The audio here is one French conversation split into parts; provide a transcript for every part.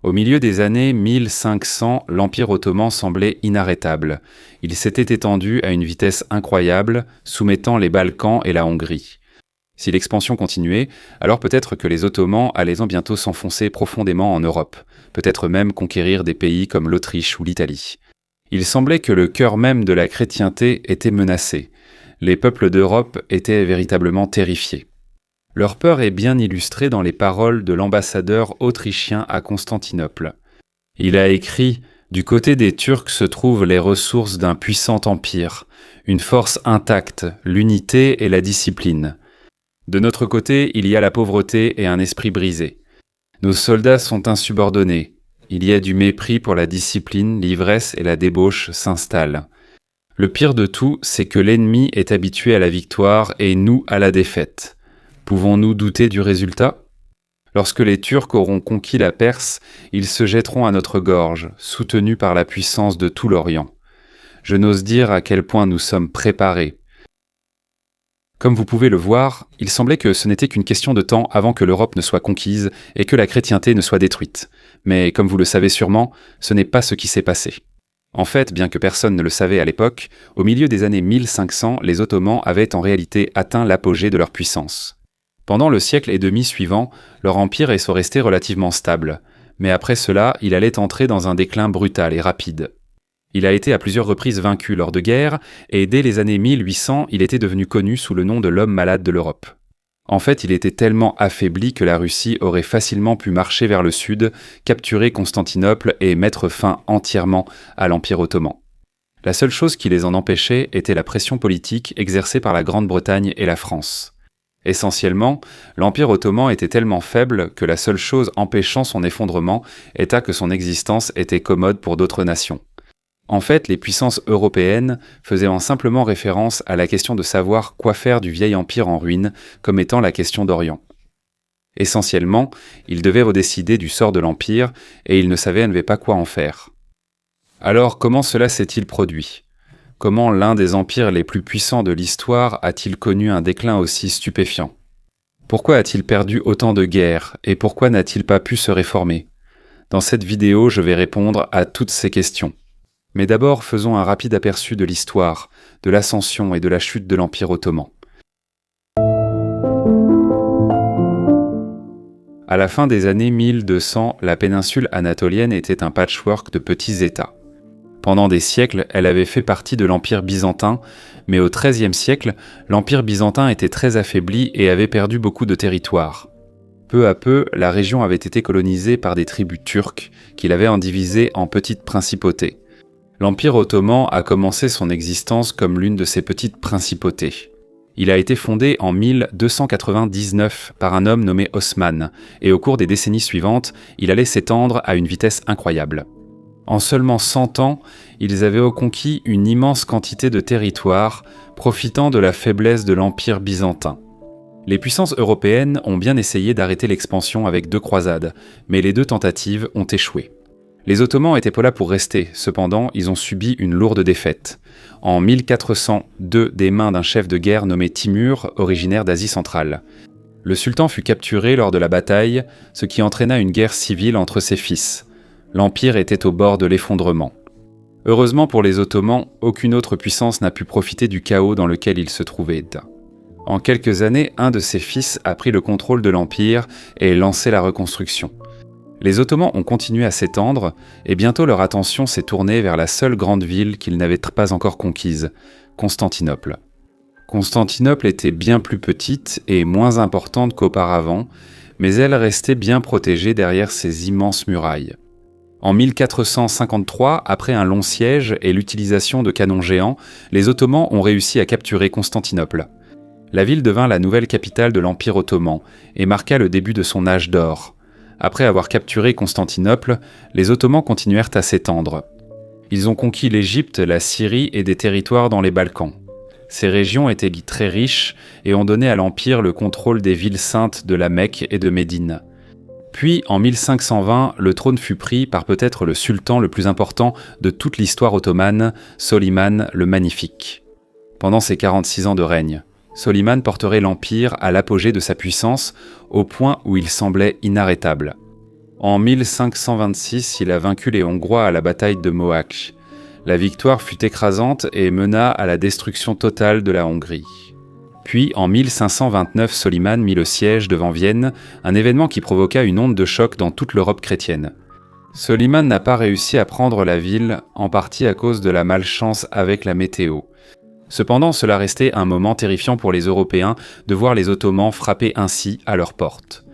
Au milieu des années 1500, l'Empire ottoman semblait inarrêtable. Il s'était étendu à une vitesse incroyable, soumettant les Balkans et la Hongrie. Si l'expansion continuait, alors peut-être que les Ottomans allaient bientôt s'enfoncer profondément en Europe, peut-être même conquérir des pays comme l'Autriche ou l'Italie. Il semblait que le cœur même de la chrétienté était menacé. Les peuples d'Europe étaient véritablement terrifiés. Leur peur est bien illustrée dans les paroles de l'ambassadeur autrichien à Constantinople. Il a écrit « Du côté des Turcs se trouvent les ressources d'un puissant empire, une force intacte, l'unité et la discipline. De notre côté, il y a la pauvreté et un esprit brisé. Nos soldats sont insubordonnés. Il y a du mépris pour la discipline, l'ivresse et la débauche s'installent. Le pire de tout, c'est que l'ennemi est habitué à la victoire et nous à la défaite. Pouvons-nous douter du résultat ? Lorsque les Turcs auront conquis la Perse, ils se jetteront à notre gorge, soutenus par la puissance de tout l'Orient. Je n'ose dire à quel point nous sommes préparés. » Comme vous pouvez le voir, il semblait que ce n'était qu'une question de temps avant que l'Europe ne soit conquise et que la chrétienté ne soit détruite. Mais comme vous le savez sûrement, ce n'est pas ce qui s'est passé. En fait, bien que personne ne le savait à l'époque, au milieu des années 1500, les Ottomans avaient en réalité atteint l'apogée de leur puissance. Pendant le siècle et demi suivant, leur empire est resté relativement stable. Mais après cela, il allait entrer dans un déclin brutal et rapide. Il a été à plusieurs reprises vaincu lors de guerres, et dès les années 1800, il était devenu connu sous le nom de l'homme malade de l'Europe. En fait, il était tellement affaibli que la Russie aurait facilement pu marcher vers le sud, capturer Constantinople et mettre fin entièrement à l'Empire ottoman. La seule chose qui les en empêchait était la pression politique exercée par la Grande-Bretagne et la France. Essentiellement, l'Empire ottoman était tellement faible que la seule chose empêchant son effondrement était que son existence était commode pour d'autres nations. En fait, les puissances européennes faisaient simplement référence à la question de savoir quoi faire du vieil empire en ruine comme étant la question d'Orient. Essentiellement, ils devaient redécider du sort de l'empire et ils ne savaient pas quoi en faire. Alors, comment cela s'est-il produit ? Comment l'un des empires les plus puissants de l'histoire a-t-il connu un déclin aussi stupéfiant ? Pourquoi a-t-il perdu autant de guerres et pourquoi n'a-t-il pas pu se réformer ? Dans cette vidéo, je vais répondre à toutes ces questions. Mais d'abord, faisons un rapide aperçu de l'histoire, de l'ascension et de la chute de l'Empire ottoman. À la fin des années 1200, la péninsule anatolienne était un patchwork de petits États. Pendant des siècles, elle avait fait partie de l'Empire byzantin, mais au XIIIe siècle, l'Empire byzantin était très affaibli et avait perdu beaucoup de territoire. Peu à peu, la région avait été colonisée par des tribus turques qui l'avaient divisée en petites principautés. L'Empire ottoman a commencé son existence comme l'une de ces petites principautés. Il a été fondé en 1299 par un homme nommé Osman, et au cours des décennies suivantes, il allait s'étendre à une vitesse incroyable. En seulement 100 ans, ils avaient conquis une immense quantité de territoire, profitant de la faiblesse de l'Empire byzantin. Les puissances européennes ont bien essayé d'arrêter l'expansion avec 2 croisades, mais les 2 tentatives ont échoué. Les Ottomans étaient pas là pour rester, cependant, ils ont subi une lourde défaite. En 1402, des mains d'un chef de guerre nommé Timur, originaire d'Asie centrale. Le sultan fut capturé lors de la bataille, ce qui entraîna une guerre civile entre ses fils. L'empire était au bord de l'effondrement. Heureusement pour les Ottomans, aucune autre puissance n'a pu profiter du chaos dans lequel ils se trouvaient. En quelques années, un de ses fils a pris le contrôle de l'empire et lancé la reconstruction. Les Ottomans ont continué à s'étendre, et bientôt leur attention s'est tournée vers la seule grande ville qu'ils n'avaient pas encore conquise, Constantinople. Constantinople était bien plus petite et moins importante qu'auparavant, mais elle restait bien protégée derrière ses immenses murailles. En 1453, après un long siège et l'utilisation de canons géants, les Ottomans ont réussi à capturer Constantinople. La ville devint la nouvelle capitale de l'Empire ottoman et marqua le début de son âge d'or. Après avoir capturé Constantinople, les Ottomans continuèrent à s'étendre. Ils ont conquis l'Égypte, la Syrie et des territoires dans les Balkans. Ces régions étaient très riches et ont donné à l'Empire le contrôle des villes saintes de la Mecque et de Médine. Puis, en 1520, le trône fut pris par peut-être le sultan le plus important de toute l'histoire ottomane, Soliman le Magnifique. Pendant ses 46 ans de règne, Soliman porterait l'Empire à l'apogée de sa puissance, au point où il semblait inarrêtable. En 1526, il a vaincu les Hongrois à la bataille de Mohács. La victoire fut écrasante et mena à la destruction totale de la Hongrie. Puis, en 1529, Soliman mit le siège devant Vienne, un événement qui provoqua une onde de choc dans toute l'Europe chrétienne. Soliman n'a pas réussi à prendre la ville, en partie à cause de la malchance avec la météo. Cependant, cela restait un moment terrifiant pour les Européens de voir les Ottomans frapper ainsi à leurs portes.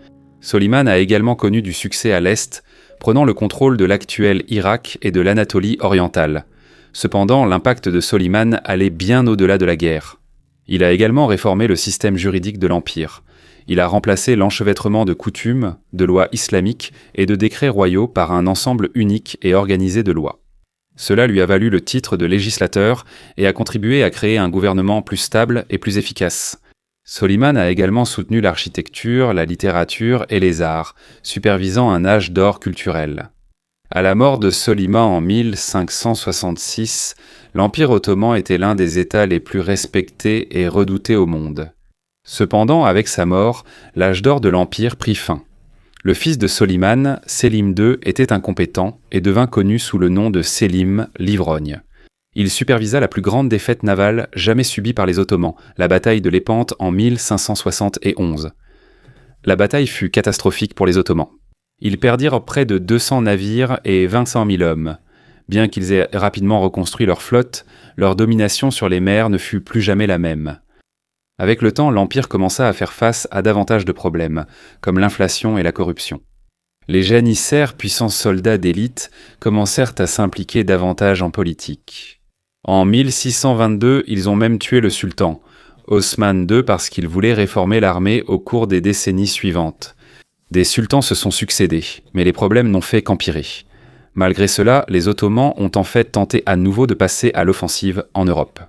Soliman a également connu du succès à l'Est, prenant le contrôle de l'actuel Irak et de l'Anatolie orientale. Cependant, l'impact de Soliman allait bien au-delà de la guerre. Il a également réformé le système juridique de l'Empire. Il a remplacé l'enchevêtrement de coutumes, de lois islamiques et de décrets royaux par un ensemble unique et organisé de lois. Cela lui a valu le titre de législateur et a contribué à créer un gouvernement plus stable et plus efficace. Soliman a également soutenu l'architecture, la littérature et les arts, supervisant un âge d'or culturel. À la mort de Soliman en 1566, l'Empire ottoman était l'un des États les plus respectés et redoutés au monde. Cependant, avec sa mort, l'âge d'or de l'Empire prit fin. Le fils de Soliman, Sélim II, était incompétent et devint connu sous le nom de Sélim l'Ivrogne. Il supervisa la plus grande défaite navale jamais subie par les Ottomans, la bataille de Lépante en 1571. La bataille fut catastrophique pour les Ottomans. Ils perdirent près de 200 navires et 25 000 hommes. Bien qu'ils aient rapidement reconstruit leur flotte, leur domination sur les mers ne fut plus jamais la même. Avec le temps, l'Empire commença à faire face à davantage de problèmes, comme l'inflation et la corruption. Les janissaires, puissants soldats d'élite, commencèrent à s'impliquer davantage en politique. En 1622, ils ont même tué le sultan, Osman II, parce qu'il voulait réformer l'armée au cours des décennies suivantes. Des sultans se sont succédés, mais les problèmes n'ont fait qu'empirer. Malgré cela, les Ottomans ont en fait tenté à nouveau de passer à l'offensive en Europe.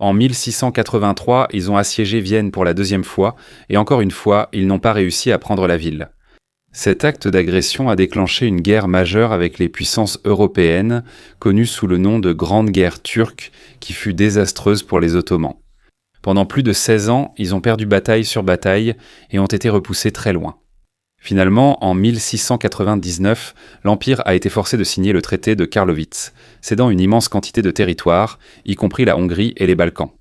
En 1683, ils ont assiégé Vienne pour la deuxième fois, et encore une fois, ils n'ont pas réussi à prendre la ville. Cet acte d'agression a déclenché une guerre majeure avec les puissances européennes, connue sous le nom de Grande Guerre turque, qui fut désastreuse pour les Ottomans. Pendant plus de 16 ans, ils ont perdu bataille sur bataille et ont été repoussés très loin. Finalement, en 1699, l'Empire a été forcé de signer le traité de Karlowitz, cédant une immense quantité de territoires, y compris la Hongrie et les Balkans.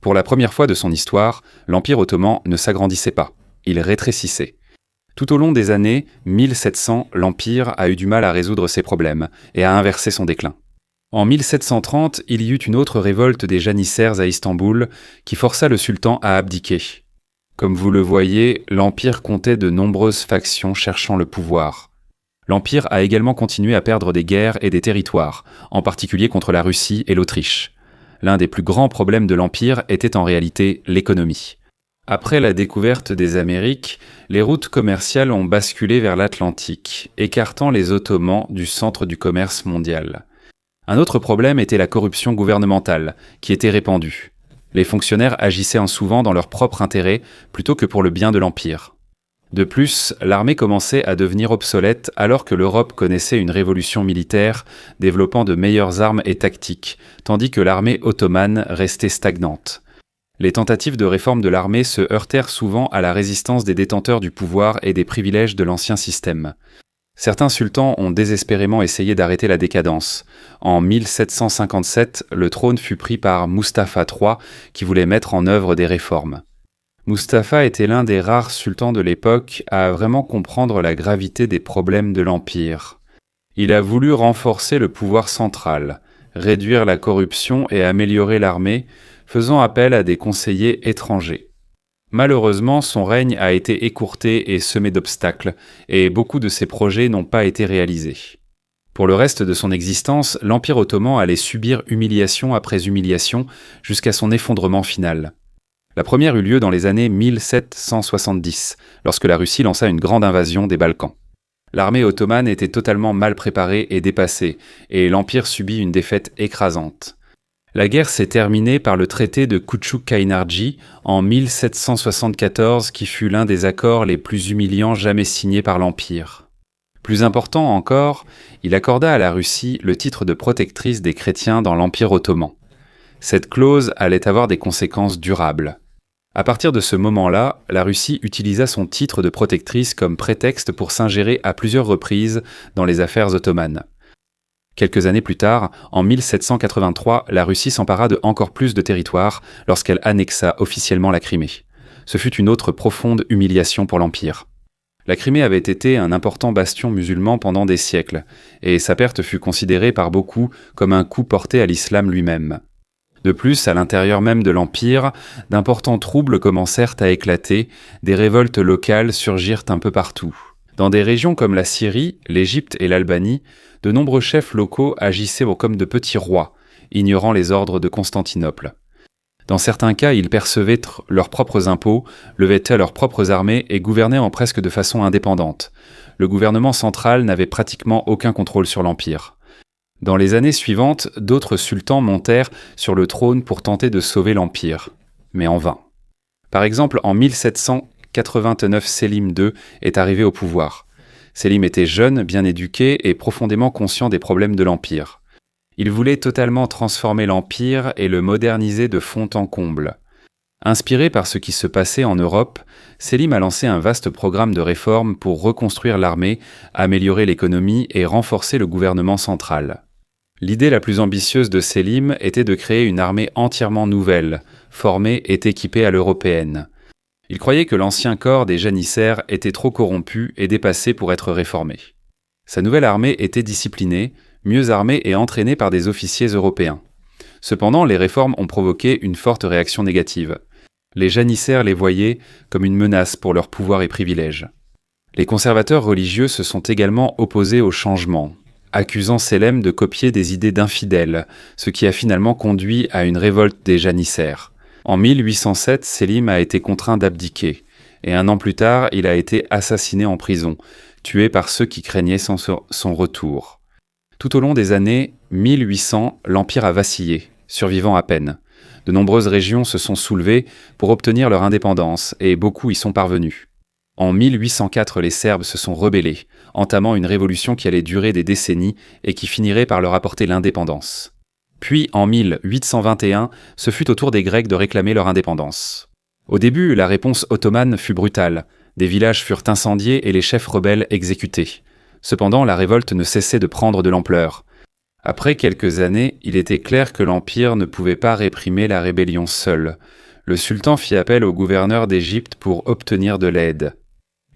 Pour la première fois de son histoire, l'Empire ottoman ne s'agrandissait pas, il rétrécissait. Tout au long des années 1700, l'Empire a eu du mal à résoudre ses problèmes et à inverser son déclin. En 1730, il y eut une autre révolte des janissaires à Istanbul qui força le sultan à abdiquer. Comme vous le voyez, l'Empire comptait de nombreuses factions cherchant le pouvoir. L'Empire a également continué à perdre des guerres et des territoires, en particulier contre la Russie et l'Autriche. L'un des plus grands problèmes de l'Empire était en réalité l'économie. Après la découverte des Amériques, les routes commerciales ont basculé vers l'Atlantique, écartant les Ottomans du centre du commerce mondial. Un autre problème était la corruption gouvernementale, qui était répandue. Les fonctionnaires agissaient souvent dans leur propre intérêt plutôt que pour le bien de l'Empire. De plus, l'armée commençait à devenir obsolète alors que l'Europe connaissait une révolution militaire, développant de meilleures armes et tactiques, tandis que l'armée ottomane restait stagnante. Les tentatives de réforme de l'armée se heurtèrent souvent à la résistance des détenteurs du pouvoir et des privilèges de l'ancien système. Certains sultans ont désespérément essayé d'arrêter la décadence. En 1757, le trône fut pris par Mustapha III, qui voulait mettre en œuvre des réformes. Mustapha était l'un des rares sultans de l'époque à vraiment comprendre la gravité des problèmes de l'Empire. Il a voulu renforcer le pouvoir central, réduire la corruption et améliorer l'armée, faisant appel à des conseillers étrangers. Malheureusement, son règne a été écourté et semé d'obstacles, et beaucoup de ses projets n'ont pas été réalisés. Pour le reste de son existence, l'Empire ottoman allait subir humiliation après humiliation jusqu'à son effondrement final. La première eut lieu dans les années 1770, lorsque la Russie lança une grande invasion des Balkans. L'armée ottomane était totalement mal préparée et dépassée, et l'Empire subit une défaite écrasante. La guerre s'est terminée par le traité de Küçük-Kaynarca en 1774 qui fut l'un des accords les plus humiliants jamais signés par l'Empire. Plus important encore, il accorda à la Russie le titre de protectrice des chrétiens dans l'Empire ottoman. Cette clause allait avoir des conséquences durables. À partir de ce moment-là, la Russie utilisa son titre de protectrice comme prétexte pour s'ingérer à plusieurs reprises dans les affaires ottomanes. Quelques années plus tard, en 1783, la Russie s'empara de encore plus de territoire lorsqu'elle annexa officiellement la Crimée. Ce fut une autre profonde humiliation pour l'Empire. La Crimée avait été un important bastion musulman pendant des siècles, et sa perte fut considérée par beaucoup comme un coup porté à l'islam lui-même. De plus, à l'intérieur même de l'Empire, d'importants troubles commencèrent à éclater, des révoltes locales surgirent un peu partout. Dans des régions comme la Syrie, l'Égypte et l'Albanie, de nombreux chefs locaux agissaient comme de petits rois, ignorant les ordres de Constantinople. Dans certains cas, ils percevaient leurs propres impôts, levaient leurs propres armées et gouvernaient en presque de façon indépendante. Le gouvernement central n'avait pratiquement aucun contrôle sur l'Empire. Dans les années suivantes, d'autres sultans montèrent sur le trône pour tenter de sauver l'Empire, mais en vain. Par exemple, en 1789, Sélim II est arrivé au pouvoir. Sélim était jeune, bien éduqué et profondément conscient des problèmes de l'Empire. Il voulait totalement transformer l'Empire et le moderniser de fond en comble. Inspiré par ce qui se passait en Europe, Sélim a lancé un vaste programme de réformes pour reconstruire l'armée, améliorer l'économie et renforcer le gouvernement central. L'idée la plus ambitieuse de Sélim était de créer une armée entièrement nouvelle, formée et équipée à l'européenne. Il croyait que l'ancien corps des janissaires était trop corrompu et dépassé pour être réformé. Sa nouvelle armée était disciplinée, mieux armée et entraînée par des officiers européens. Cependant, les réformes ont provoqué une forte réaction négative. Les janissaires les voyaient comme une menace pour leur pouvoir et privilèges. Les conservateurs religieux se sont également opposés au changement, accusant Sélim de copier des idées d'infidèles, ce qui a finalement conduit à une révolte des janissaires. En 1807, Sélim a été contraint d'abdiquer, et un an plus tard, il a été assassiné en prison, tué par ceux qui craignaient son retour. Tout au long des années 1800, l'Empire a vacillé, survivant à peine. De nombreuses régions se sont soulevées pour obtenir leur indépendance, et beaucoup y sont parvenus. En 1804, les Serbes se sont rebellés, entamant une révolution qui allait durer des décennies et qui finirait par leur apporter l'indépendance. Puis, en 1821, ce fut au tour des Grecs de réclamer leur indépendance. Au début, la réponse ottomane fut brutale. Des villages furent incendiés et les chefs rebelles exécutés. Cependant, la révolte ne cessait de prendre de l'ampleur. Après quelques années, il était clair que l'Empire ne pouvait pas réprimer la rébellion seul. Le sultan fit appel au gouverneur d'Égypte pour obtenir de l'aide.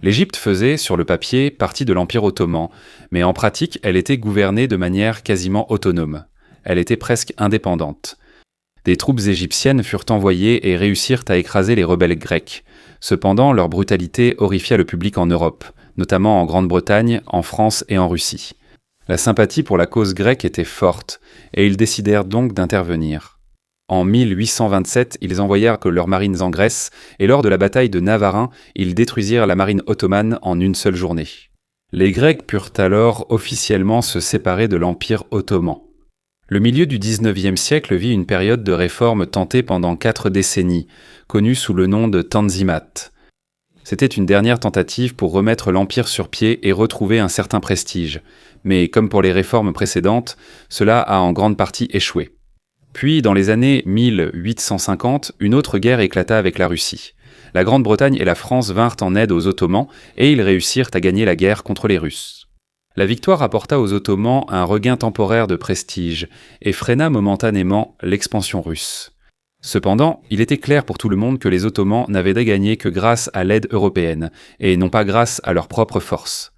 L'Égypte faisait, sur le papier, partie de l'Empire ottoman, mais en pratique, elle était gouvernée de manière quasiment autonome. Elle était presque indépendante. Des troupes égyptiennes furent envoyées et réussirent à écraser les rebelles grecs. Cependant, leur brutalité horrifia le public en Europe, notamment en Grande-Bretagne, en France et en Russie. La sympathie pour la cause grecque était forte, et ils décidèrent donc d'intervenir. En 1827, ils envoyèrent leurs marines en Grèce, et lors de la bataille de Navarin, ils détruisirent la marine ottomane en une seule journée. Les Grecs purent alors officiellement se séparer de l'Empire ottoman. Le milieu du XIXe siècle vit une période de réformes tentée pendant 4 décennies, connue sous le nom de Tanzimat. C'était une dernière tentative pour remettre l'Empire sur pied et retrouver un certain prestige. Mais comme pour les réformes précédentes, cela a en grande partie échoué. Puis, dans les années 1850, une autre guerre éclata avec la Russie. La Grande-Bretagne et la France vinrent en aide aux Ottomans et ils réussirent à gagner la guerre contre les Russes. La victoire apporta aux Ottomans un regain temporaire de prestige et freina momentanément l'expansion russe. Cependant, il était clair pour tout le monde que les Ottomans n'avaient de gagner que grâce à l'aide européenne, et non pas grâce à leurs propres forces.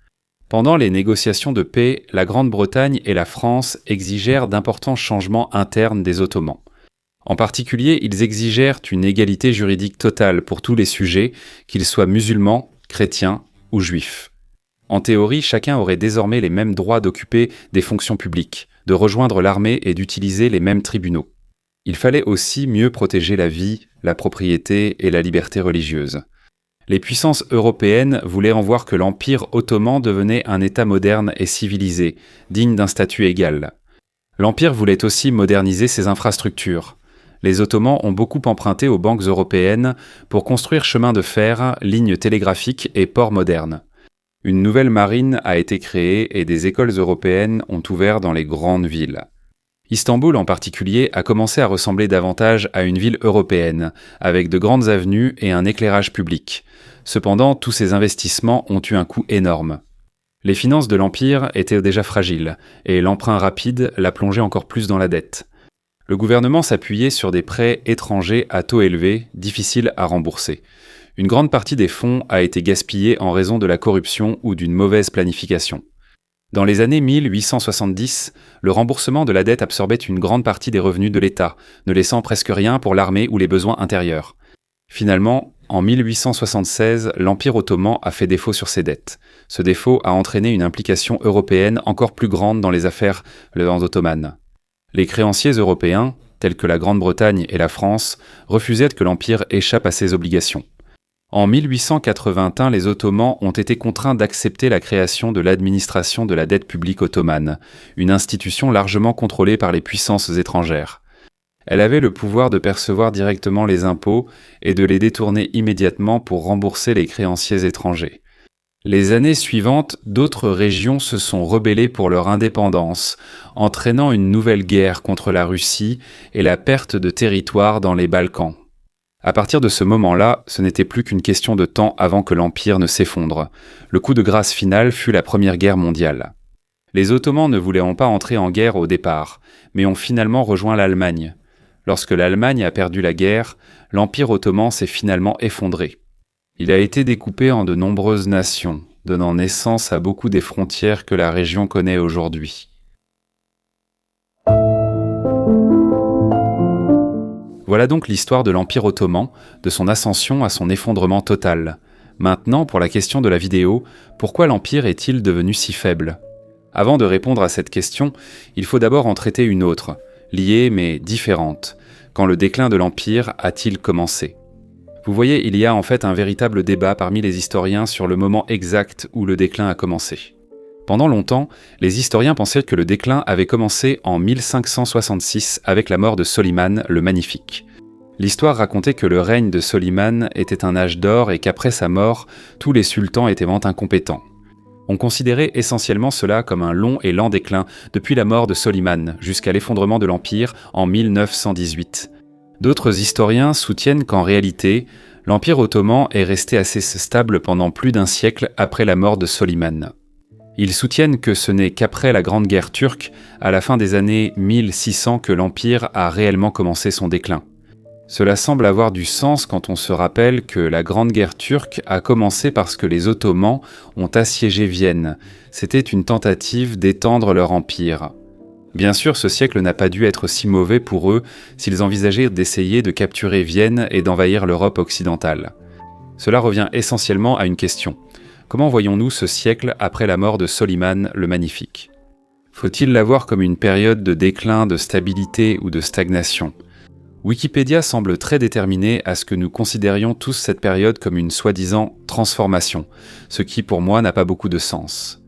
Pendant les négociations de paix, la Grande-Bretagne et la France exigèrent d'importants changements internes des Ottomans. En particulier, ils exigèrent une égalité juridique totale pour tous les sujets, qu'ils soient musulmans, chrétiens ou juifs. En théorie, chacun aurait désormais les mêmes droits d'occuper des fonctions publiques, de rejoindre l'armée et d'utiliser les mêmes tribunaux. Il fallait aussi mieux protéger la vie, la propriété et la liberté religieuse. Les puissances européennes voulaient en voir que l'Empire ottoman devenait un État moderne et civilisé, digne d'un statut égal. L'Empire voulait aussi moderniser ses infrastructures. Les Ottomans ont beaucoup emprunté aux banques européennes pour construire chemins de fer, lignes télégraphiques et ports modernes. Une nouvelle marine a été créée et des écoles européennes ont ouvert dans les grandes villes. Istanbul en particulier a commencé à ressembler davantage à une ville européenne, avec de grandes avenues et un éclairage public. Cependant, tous ces investissements ont eu un coût énorme. Les finances de l'Empire étaient déjà fragiles, et l'emprunt rapide l'a plongé encore plus dans la dette. Le gouvernement s'appuyait sur des prêts étrangers à taux élevés, difficiles à rembourser. Une grande partie des fonds a été gaspillée en raison de la corruption ou d'une mauvaise planification. Dans les années 1870, le remboursement de la dette absorbait une grande partie des revenus de l'État, ne laissant presque rien pour l'armée ou les besoins intérieurs. Finalement, en 1876, l'Empire ottoman a fait défaut sur ses dettes. Ce défaut a entraîné une implication européenne encore plus grande dans les affaires ottomanes. Les créanciers européens, tels que la Grande-Bretagne et la France, refusaient que l'Empire échappe à ses obligations. En 1881, les Ottomans ont été contraints d'accepter la création de l'administration de la dette publique ottomane, une institution largement contrôlée par les puissances étrangères. Elle avait le pouvoir de percevoir directement les impôts et de les détourner immédiatement pour rembourser les créanciers étrangers. Les années suivantes, d'autres régions se sont rebellées pour leur indépendance, entraînant une nouvelle guerre contre la Russie et la perte de territoire dans les Balkans. À partir de ce moment-là, ce n'était plus qu'une question de temps avant que l'Empire ne s'effondre. Le coup de grâce final fut la Première Guerre mondiale. Les Ottomans ne voulaient pas entrer en guerre au départ, mais ont finalement rejoint l'Allemagne. Lorsque l'Allemagne a perdu la guerre, l'Empire ottoman s'est finalement effondré. Il a été découpé en de nombreuses nations, donnant naissance à beaucoup des frontières que la région connaît aujourd'hui. Voilà donc l'histoire de l'Empire ottoman, de son ascension à son effondrement total. Maintenant, pour la question de la vidéo, pourquoi l'Empire est-il devenu si faible ? Avant de répondre à cette question, il faut d'abord en traiter une autre, liée mais différente. Quand le déclin de l'Empire a-t-il commencé ? Vous voyez, il y a en fait un véritable débat parmi les historiens sur le moment exact où le déclin a commencé. Pendant longtemps, les historiens pensaient que le déclin avait commencé en 1566 avec la mort de Soliman le Magnifique. L'histoire racontait que le règne de Soliman était un âge d'or et qu'après sa mort, tous les sultans étaient vraiment incompétents. On considérait essentiellement cela comme un long et lent déclin depuis la mort de Soliman jusqu'à l'effondrement de l'Empire en 1918. D'autres historiens soutiennent qu'en réalité, l'Empire ottoman est resté assez stable pendant plus d'un siècle après la mort de Soliman. Ils soutiennent que ce n'est qu'après la Grande Guerre turque, à la fin des années 1600, que l'Empire a réellement commencé son déclin. Cela semble avoir du sens quand on se rappelle que la Grande Guerre turque a commencé parce que les Ottomans ont assiégé Vienne. C'était une tentative d'étendre leur empire. Bien sûr, ce siècle n'a pas dû être si mauvais pour eux s'ils envisageaient d'essayer de capturer Vienne et d'envahir l'Europe occidentale. Cela revient essentiellement à une question. Comment voyons-nous ce siècle après la mort de Soliman le Magnifique ? Faut-il l'avoir comme une période de déclin, de stabilité ou de stagnation ? Wikipédia semble très déterminé à ce que nous considérions tous cette période comme une soi-disant transformation, ce qui pour moi n'a pas beaucoup de sens.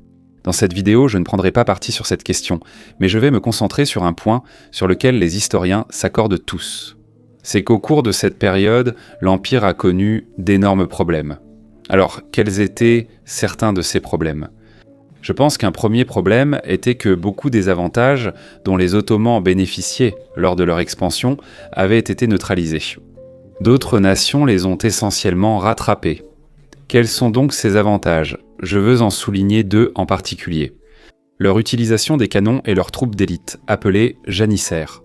Dans cette vidéo, je ne prendrai pas parti sur cette question, mais je vais me concentrer sur un point sur lequel les historiens s'accordent tous. C'est qu'au cours de cette période, l'Empire a connu d'énormes problèmes. Alors, quels étaient certains de ces problèmes ? Je pense qu'un premier problème était que beaucoup des avantages dont les Ottomans bénéficiaient lors de leur expansion avaient été neutralisés. D'autres nations les ont essentiellement rattrapés. Quels sont donc ces avantages ? Je veux en souligner deux en particulier. Leur utilisation des canons et leurs troupes d'élite, appelées janissaires.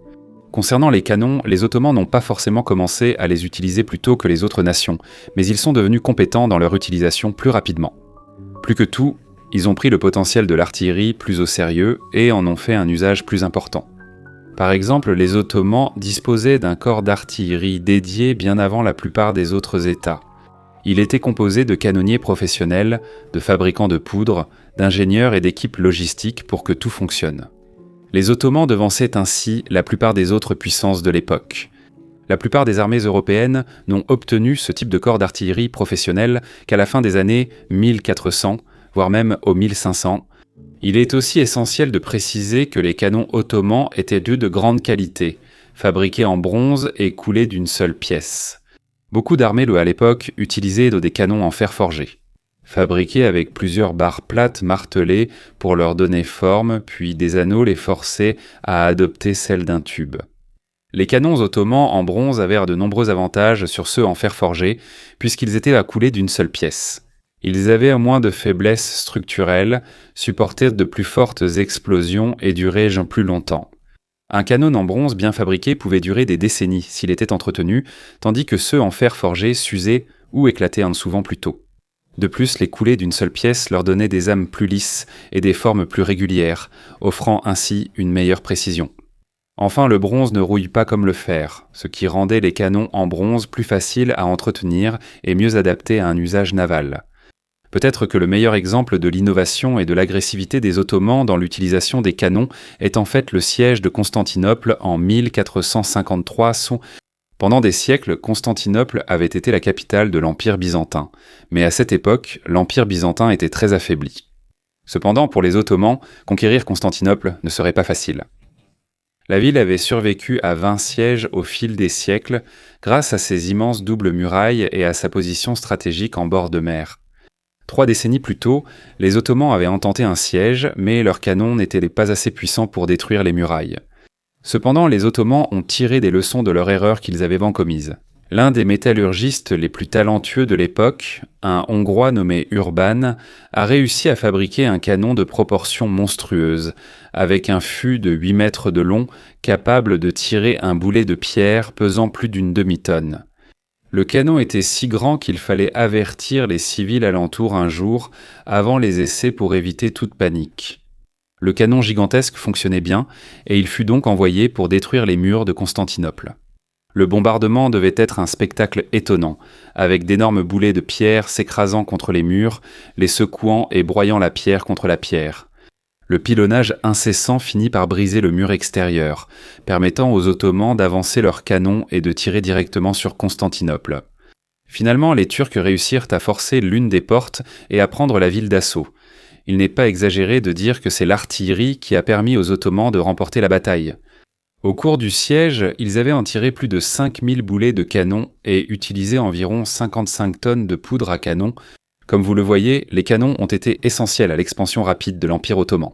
Concernant les canons, les Ottomans n'ont pas forcément commencé à les utiliser plus tôt que les autres nations, mais ils sont devenus compétents dans leur utilisation plus rapidement. Plus que tout, ils ont pris le potentiel de l'artillerie plus au sérieux et en ont fait un usage plus important. Par exemple, les Ottomans disposaient d'un corps d'artillerie dédié bien avant la plupart des autres États. Il était composé de canonniers professionnels, de fabricants de poudre, d'ingénieurs et d'équipes logistiques pour que tout fonctionne. Les Ottomans devançaient ainsi la plupart des autres puissances de l'époque. La plupart des armées européennes n'ont obtenu ce type de corps d'artillerie professionnel qu'à la fin des années 1400, voire même au 1500. Il est aussi essentiel de préciser que les canons ottomans étaient de grande qualité, fabriqués en bronze et coulés d'une seule pièce. Beaucoup d'armées à l'époque utilisaient des canons en fer forgé. fabriqués avec plusieurs barres plates martelées pour leur donner forme, puis des anneaux les forçaient à adopter celle d'un tube. Les canons ottomans en bronze avaient de nombreux avantages sur ceux en fer forgé, puisqu'ils étaient à couler d'une seule pièce. Ils avaient moins de faiblesses structurelles, supportaient de plus fortes explosions et duraient plus longtemps. Un canon en bronze bien fabriqué pouvait durer des décennies s'il était entretenu, tandis que ceux en fer forgé s'usaient ou éclataient souvent plus tôt. De plus, les coulées d'une seule pièce leur donnaient des âmes plus lisses et des formes plus régulières, offrant ainsi une meilleure précision. Enfin, le bronze ne rouille pas comme le fer, ce qui rendait les canons en bronze plus faciles à entretenir et mieux adaptés à un usage naval. Peut-être que le meilleur exemple de l'innovation et de l'agressivité des Ottomans dans l'utilisation des canons est en fait le siège de Constantinople en 1453. Pendant des siècles, Constantinople avait été la capitale de l'Empire byzantin, mais à cette époque, l'Empire byzantin était très affaibli. Cependant, pour les Ottomans, conquérir Constantinople ne serait pas facile. La ville avait survécu à 20 sièges au fil des siècles grâce à ses immenses doubles murailles et à sa position stratégique en bord de mer. 3 décennies plus tôt, les Ottomans avaient intenté un siège, mais leurs canons n'étaient pas assez puissants pour détruire les murailles. Cependant, les Ottomans ont tiré des leçons de leur erreur qu'ils avaient commise. L'un des métallurgistes les plus talentueux de l'époque, un Hongrois nommé Urban, a réussi à fabriquer un canon de proportions monstrueuses, avec un fût de 8 mètres de long, capable de tirer un boulet de pierre pesant plus d'une demi-tonne. Le canon était si grand qu'il fallait avertir les civils alentours un jour, avant les essais pour éviter toute panique. Le canon gigantesque fonctionnait bien, et il fut donc envoyé pour détruire les murs de Constantinople. Le bombardement devait être un spectacle étonnant, avec d'énormes boulets de pierre s'écrasant contre les murs, les secouant et broyant la pierre contre la pierre. Le pilonnage incessant finit par briser le mur extérieur, permettant aux Ottomans d'avancer leurs canons et de tirer directement sur Constantinople. Finalement, les Turcs réussirent à forcer l'une des portes et à prendre la ville d'assaut. Il n'est pas exagéré de dire que c'est l'artillerie qui a permis aux Ottomans de remporter la bataille. Au cours du siège, ils avaient en tiré plus de 5000 boulets de canon et utilisé environ 55 tonnes de poudre à canon. Comme vous le voyez, les canons ont été essentiels à l'expansion rapide de l'Empire ottoman.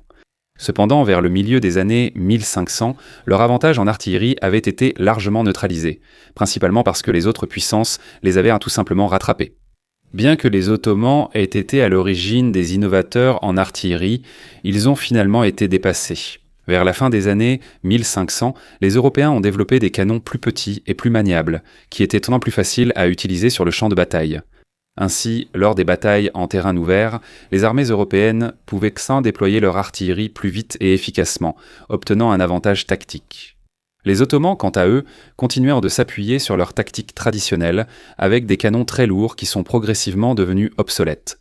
Cependant, vers le milieu des années 1500, leur avantage en artillerie avait été largement neutralisé, principalement parce que les autres puissances les avaient tout simplement rattrapés. Bien que les Ottomans aient été à l'origine des innovateurs en artillerie, ils ont finalement été dépassés. Vers la fin des années 1500, les Européens ont développé des canons plus petits et plus maniables, qui étaient tellement plus faciles à utiliser sur le champ de bataille. Ainsi, lors des batailles en terrain ouvert, les armées européennes pouvaient déployer leur artillerie plus vite et efficacement, obtenant un avantage tactique. Les Ottomans, quant à eux, continuèrent de s'appuyer sur leur tactique traditionnelle, avec des canons très lourds qui sont progressivement devenus obsolètes.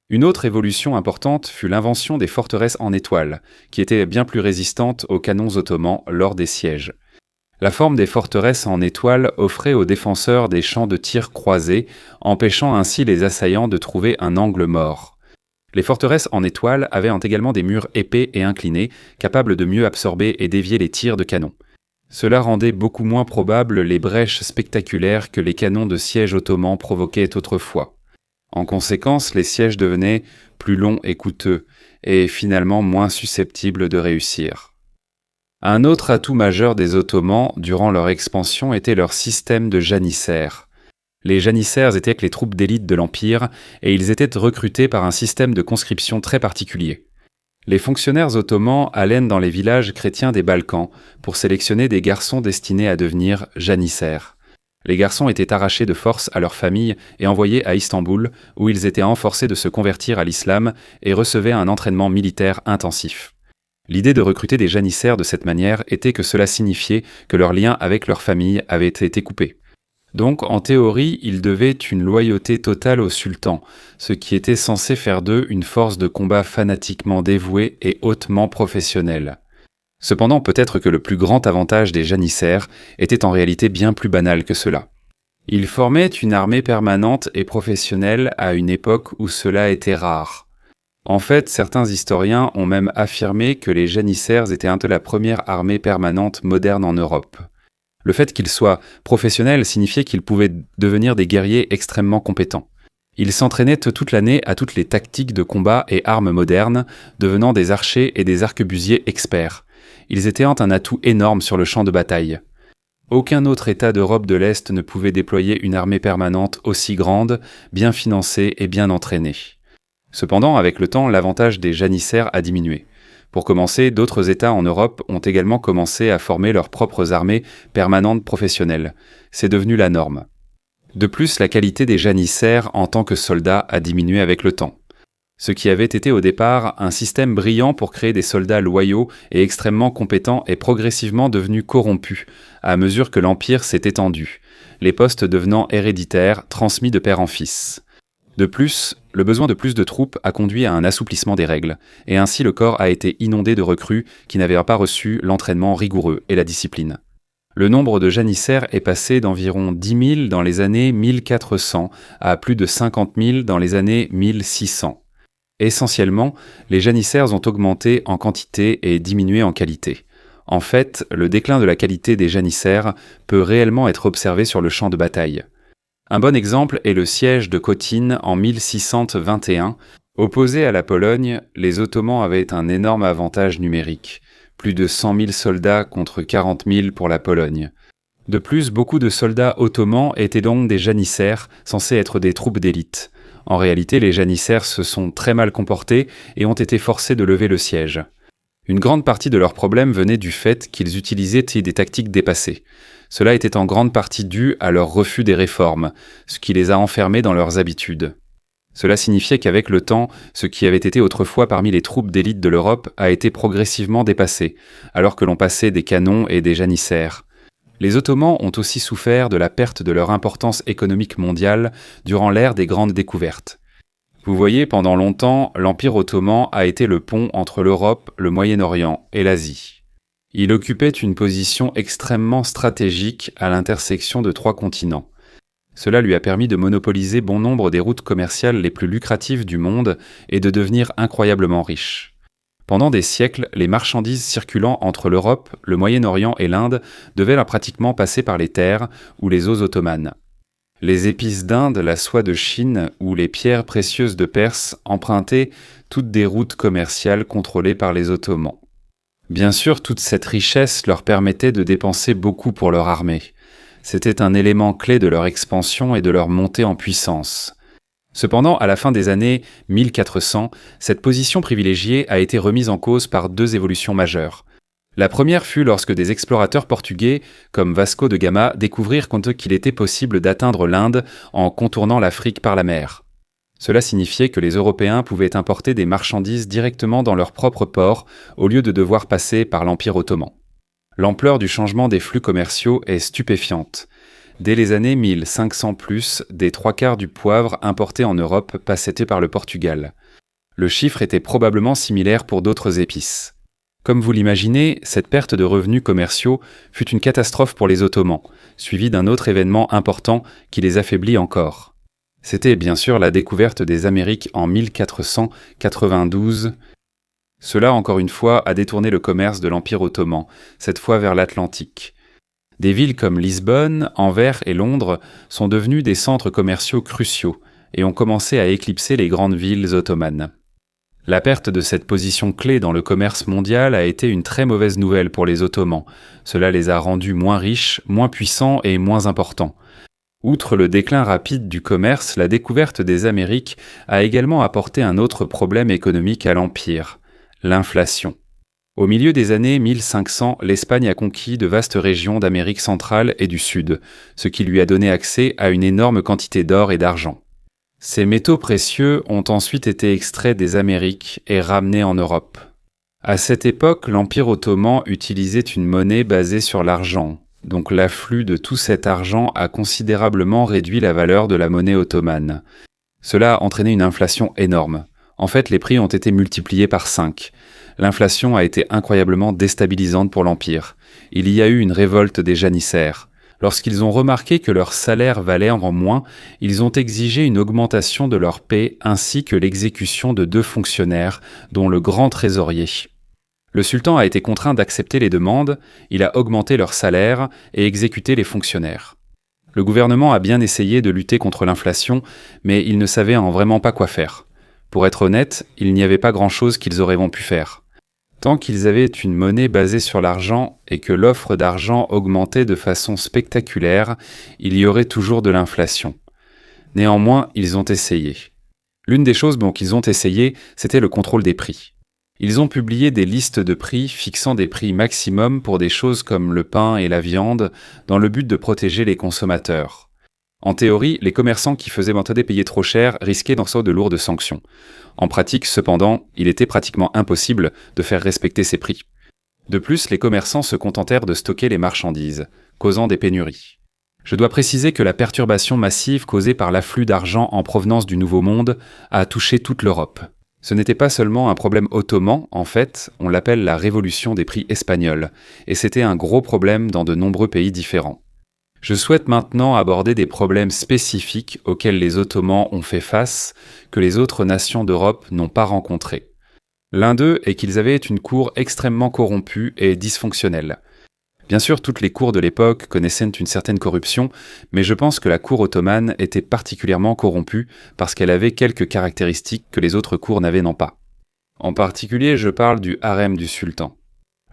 Une autre évolution importante fut l'invention des forteresses en étoile, qui étaient bien plus résistantes aux canons ottomans lors des sièges. La forme des forteresses en étoile offrait aux défenseurs des champs de tir croisés, empêchant ainsi les assaillants de trouver un angle mort. Les forteresses en étoile avaient également des murs épais et inclinés, capables de mieux absorber et dévier les tirs de canon. Cela rendait beaucoup moins probables les brèches spectaculaires que les canons de siège ottomans provoquaient autrefois. En conséquence, les sièges devenaient plus longs et coûteux, et finalement moins susceptibles de réussir. Un autre atout majeur des Ottomans durant leur expansion était leur système de janissaires. Les janissaires étaient les troupes d'élite de l'Empire, et ils étaient recrutés par un système de conscription très particulier. Les fonctionnaires ottomans allaient dans les villages chrétiens des Balkans pour sélectionner des garçons destinés à devenir janissaires. Les garçons étaient arrachés de force à leur famille et envoyés à Istanbul, où ils étaient forcés de se convertir à l'islam et recevaient un entraînement militaire intensif. L'idée de recruter des janissaires de cette manière était que cela signifiait que leur lien avec leur famille avait été coupé. Donc, en théorie, ils devaient une loyauté totale au sultan, ce qui était censé faire d'eux une force de combat fanatiquement dévouée et hautement professionnelle. Cependant, peut-être que le plus grand avantage des janissaires était en réalité bien plus banal que cela. Ils formaient une armée permanente et professionnelle à une époque où cela était rare. En fait, certains historiens ont même affirmé que les janissaires étaient la première armée permanente moderne en Europe. Le fait qu'ils soient professionnels signifiait qu'ils pouvaient devenir des guerriers extrêmement compétents. Ils s'entraînaient toute l'année à toutes les tactiques de combat et armes modernes, devenant des archers et des arquebusiers experts. Ils étaient un atout énorme sur le champ de bataille. Aucun autre État d'Europe de l'Est ne pouvait déployer une armée permanente aussi grande, bien financée et bien entraînée. Cependant, avec le temps, l'avantage des janissaires a diminué. Pour commencer, d'autres États en Europe ont également commencé à former leurs propres armées permanentes professionnelles. C'est devenu la norme. De plus, la qualité des janissaires en tant que soldats a diminué avec le temps. Ce qui avait été au départ un système brillant pour créer des soldats loyaux et extrêmement compétents est progressivement devenu corrompu à mesure que l'Empire s'est étendu, les postes devenant héréditaires, transmis de père en fils. De plus, le besoin de plus de troupes a conduit à un assouplissement des règles, et ainsi le corps a été inondé de recrues qui n'avaient pas reçu l'entraînement rigoureux et la discipline. Le nombre de janissaires est passé d'environ 10 000 dans les années 1400 à plus de 50 000 dans les années 1600. Essentiellement, les janissaires ont augmenté en quantité et diminué en qualité. En fait, le déclin de la qualité des janissaires peut réellement être observé sur le champ de bataille. Un bon exemple est le siège de Khotyn en 1621. Opposés à la Pologne, les Ottomans avaient un énorme avantage numérique. Plus de 100 000 soldats contre 40 000 pour la Pologne. De plus, beaucoup de soldats ottomans étaient donc des janissaires, censés être des troupes d'élite. En réalité, les janissaires se sont très mal comportés et ont été forcés de lever le siège. Une grande partie de leurs problèmes venait du fait qu'ils utilisaient des tactiques dépassées. Cela était en grande partie dû à leur refus des réformes, ce qui les a enfermés dans leurs habitudes. Cela signifiait qu'avec le temps, ce qui avait été autrefois parmi les troupes d'élite de l'Europe a été progressivement dépassé, alors que l'on passait des canons et des janissaires. Les Ottomans ont aussi souffert de la perte de leur importance économique mondiale durant l'ère des grandes découvertes. Vous voyez, pendant longtemps, l'Empire ottoman a été le pont entre l'Europe, le Moyen-Orient et l'Asie. Il occupait une position extrêmement stratégique à l'intersection de 3 continents. Cela lui a permis de monopoliser bon nombre des routes commerciales les plus lucratives du monde et de devenir incroyablement riche. Pendant des siècles, les marchandises circulant entre l'Europe, le Moyen-Orient et l'Inde devaient pratiquement passer par les terres ou les eaux ottomanes. Les épices d'Inde, la soie de Chine ou les pierres précieuses de Perse empruntaient toutes des routes commerciales contrôlées par les Ottomans. Bien sûr, toute cette richesse leur permettait de dépenser beaucoup pour leur armée. C'était un élément clé de leur expansion et de leur montée en puissance. Cependant, à la fin des années 1400, cette position privilégiée a été remise en cause par 2 évolutions majeures. La première fut lorsque des explorateurs portugais, comme Vasco de Gama, découvrirent qu'il était possible d'atteindre l'Inde en contournant l'Afrique par la mer. Cela signifiait que les Européens pouvaient importer des marchandises directement dans leur propre port, au lieu de devoir passer par l'Empire ottoman. L'ampleur du changement des flux commerciaux est stupéfiante. Dès les années 1500 plus, des 3/4 du poivre importé en Europe passait par le Portugal. Le chiffre était probablement similaire pour d'autres épices. Comme vous l'imaginez, cette perte de revenus commerciaux fut une catastrophe pour les Ottomans, suivie d'un autre événement important qui les affaiblit encore. C'était bien sûr la découverte des Amériques en 1492. Cela, encore une fois, a détourné le commerce de l'Empire ottoman, cette fois vers l'Atlantique. Des villes comme Lisbonne, Anvers et Londres sont devenues des centres commerciaux cruciaux et ont commencé à éclipser les grandes villes ottomanes. La perte de cette position clé dans le commerce mondial a été une très mauvaise nouvelle pour les Ottomans. Cela les a rendus moins riches, moins puissants et moins importants. Outre le déclin rapide du commerce, la découverte des Amériques a également apporté un autre problème économique à l'Empire, l'inflation. Au milieu des années 1500, l'Espagne a conquis de vastes régions d'Amérique centrale et du Sud, ce qui lui a donné accès à une énorme quantité d'or et d'argent. Ces métaux précieux ont ensuite été extraits des Amériques et ramenés en Europe. À cette époque, l'Empire ottoman utilisait une monnaie basée sur l'argent, donc l'afflux de tout cet argent a considérablement réduit la valeur de la monnaie ottomane. Cela a entraîné une inflation énorme. En fait, les prix ont été multipliés par 5. L'inflation a été incroyablement déstabilisante pour l'Empire. Il y a eu une révolte des janissaires. Lorsqu'ils ont remarqué que leur salaire valait en moins, ils ont exigé une augmentation de leur paie ainsi que l'exécution de 2 fonctionnaires, dont le grand trésorier. Le sultan a été contraint d'accepter les demandes, il a augmenté leur salaire et exécuté les fonctionnaires. Le gouvernement a bien essayé de lutter contre l'inflation, mais ils ne savaient vraiment pas quoi faire. Pour être honnête, il n'y avait pas grand-chose qu'ils auraient pu faire. Tant qu'ils avaient une monnaie basée sur l'argent et que l'offre d'argent augmentait de façon spectaculaire, il y aurait toujours de l'inflation. Néanmoins, ils ont essayé. L'une des choses qu'ils ont essayé, c'était le contrôle des prix. Ils ont publié des listes de prix fixant des prix maximum pour des choses comme le pain et la viande, dans le but de protéger les consommateurs. En théorie, les commerçants qui faisaient payer trop cher risquaient d'en recevoir de lourdes sanctions. En pratique, cependant, il était pratiquement impossible de faire respecter ces prix. De plus, les commerçants se contentèrent de stocker les marchandises, causant des pénuries. Je dois préciser que la perturbation massive causée par l'afflux d'argent en provenance du Nouveau Monde a touché toute l'Europe. Ce n'était pas seulement un problème ottoman, en fait, on l'appelle la révolution des prix espagnole, et c'était un gros problème dans de nombreux pays différents. Je souhaite maintenant aborder des problèmes spécifiques auxquels les Ottomans ont fait face, que les autres nations d'Europe n'ont pas rencontrés. L'un d'eux est qu'ils avaient une cour extrêmement corrompue et dysfonctionnelle. Bien sûr, toutes les cours de l'époque connaissaient une certaine corruption, mais je pense que la cour ottomane était particulièrement corrompue parce qu'elle avait quelques caractéristiques que les autres cours n'avaient pas. En particulier, je parle du harem du sultan.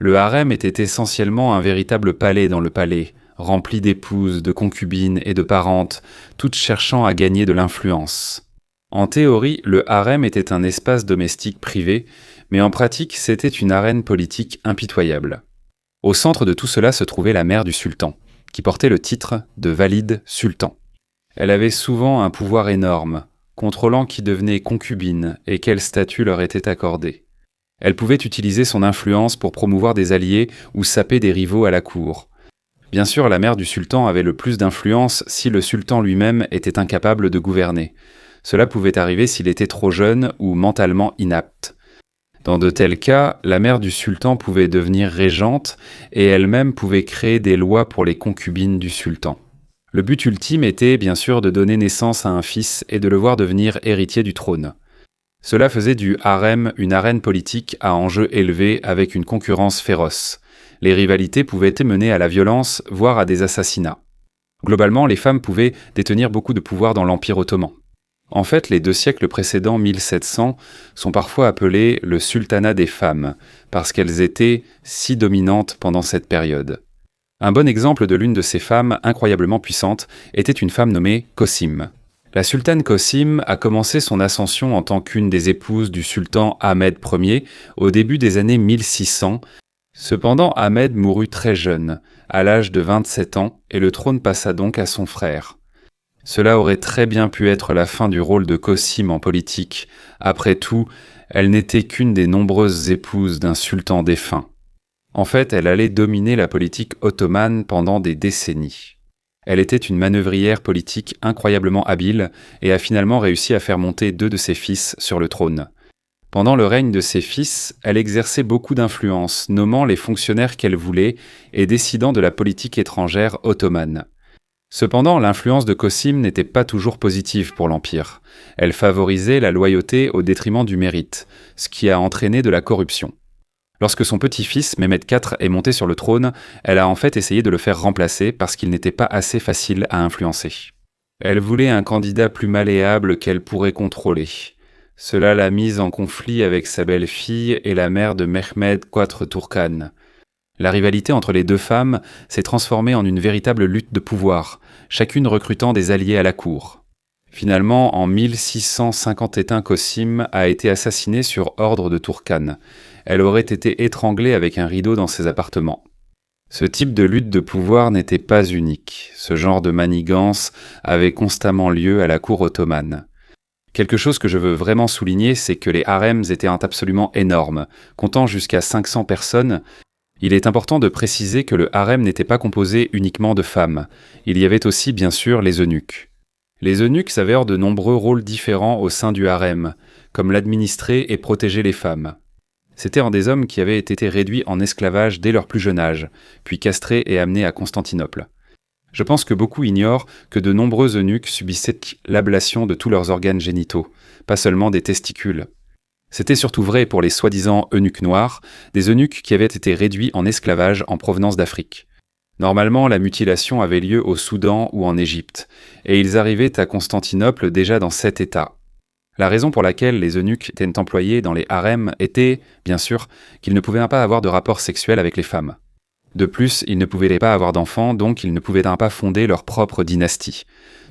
Le harem était essentiellement un véritable palais dans le palais, rempli d'épouses, de concubines et de parentes, toutes cherchant à gagner de l'influence. En théorie, le harem était un espace domestique privé, mais en pratique, c'était une arène politique impitoyable. Au centre de tout cela se trouvait la mère du sultan, qui portait le titre de valide sultan. Elle avait souvent un pouvoir énorme, contrôlant qui devenait concubine et quel statut leur était accordé. Elle pouvait utiliser son influence pour promouvoir des alliés ou saper des rivaux à la cour. Bien sûr, la mère du sultan avait le plus d'influence si le sultan lui-même était incapable de gouverner. Cela pouvait arriver s'il était trop jeune ou mentalement inapte. Dans de tels cas, la mère du sultan pouvait devenir régente et elle-même pouvait créer des lois pour les concubines du sultan. Le but ultime était bien sûr de donner naissance à un fils et de le voir devenir héritier du trône. Cela faisait du harem une arène politique à enjeux élevés avec une concurrence féroce. Les rivalités pouvaient mener à la violence, voire à des assassinats. Globalement, les femmes pouvaient détenir beaucoup de pouvoir dans l'Empire ottoman. En fait, les 2 siècles précédents 1700 sont parfois appelés le sultanat des femmes, parce qu'elles étaient si dominantes pendant cette période. Un bon exemple de l'une de ces femmes incroyablement puissantes était une femme nommée Kosim. La sultane Kosim a commencé son ascension en tant qu'une des épouses du sultan Ahmed Ier au début des années 1600. Cependant, Ahmed mourut très jeune, à l'âge de 27 ans, et le trône passa donc à son frère. Cela aurait très bien pu être la fin du rôle de Kosim en politique. Après tout, elle n'était qu'une des nombreuses épouses d'un sultan défunt. En fait, elle allait dominer la politique ottomane pendant des décennies. Elle était une manœuvrière politique incroyablement habile et a finalement réussi à faire monter 2 de ses fils sur le trône. Pendant le règne de ses fils, elle exerçait beaucoup d'influence, nommant les fonctionnaires qu'elle voulait et décidant de la politique étrangère ottomane. Cependant, l'influence de Kosim n'était pas toujours positive pour l'Empire. Elle favorisait la loyauté au détriment du mérite, ce qui a entraîné de la corruption. Lorsque son petit-fils, Mehmed IV, est monté sur le trône, elle a en fait essayé de le faire remplacer parce qu'il n'était pas assez facile à influencer. Elle voulait un candidat plus malléable qu'elle pourrait contrôler. Cela l'a mise en conflit avec sa belle-fille et la mère de Mehmed IV Turkan. La rivalité entre les 2 femmes s'est transformée en une véritable lutte de pouvoir, chacune recrutant des alliés à la cour. Finalement, en 1651, Kosim a été assassinée sur ordre de Turkan. Elle aurait été étranglée avec un rideau dans ses appartements. Ce type de lutte de pouvoir n'était pas unique. Ce genre de manigance avait constamment lieu à la cour ottomane. Quelque chose que je veux vraiment souligner, c'est que les harems étaient absolument énormes, comptant jusqu'à 500 personnes. Il est important de préciser que le harem n'était pas composé uniquement de femmes. Il y avait aussi, bien sûr, les eunuques. Les eunuques s'avèrent de nombreux rôles différents au sein du harem, comme l'administrer et protéger les femmes. C'étaient des hommes qui avaient été réduits en esclavage dès leur plus jeune âge, puis castrés et amenés à Constantinople. Je pense que beaucoup ignorent que de nombreux eunuques subissaient l'ablation de tous leurs organes génitaux, pas seulement des testicules. C'était surtout vrai pour les soi-disant eunuques noirs, des eunuques qui avaient été réduits en esclavage en provenance d'Afrique. Normalement, la mutilation avait lieu au Soudan ou en Égypte, et ils arrivaient à Constantinople déjà dans cet état. La raison pour laquelle les eunuques étaient employés dans les harems était, bien sûr, qu'ils ne pouvaient pas avoir de rapports sexuels avec les femmes. De plus, ils ne pouvaient pas avoir d'enfants, donc ils ne pouvaient pas fonder leur propre dynastie.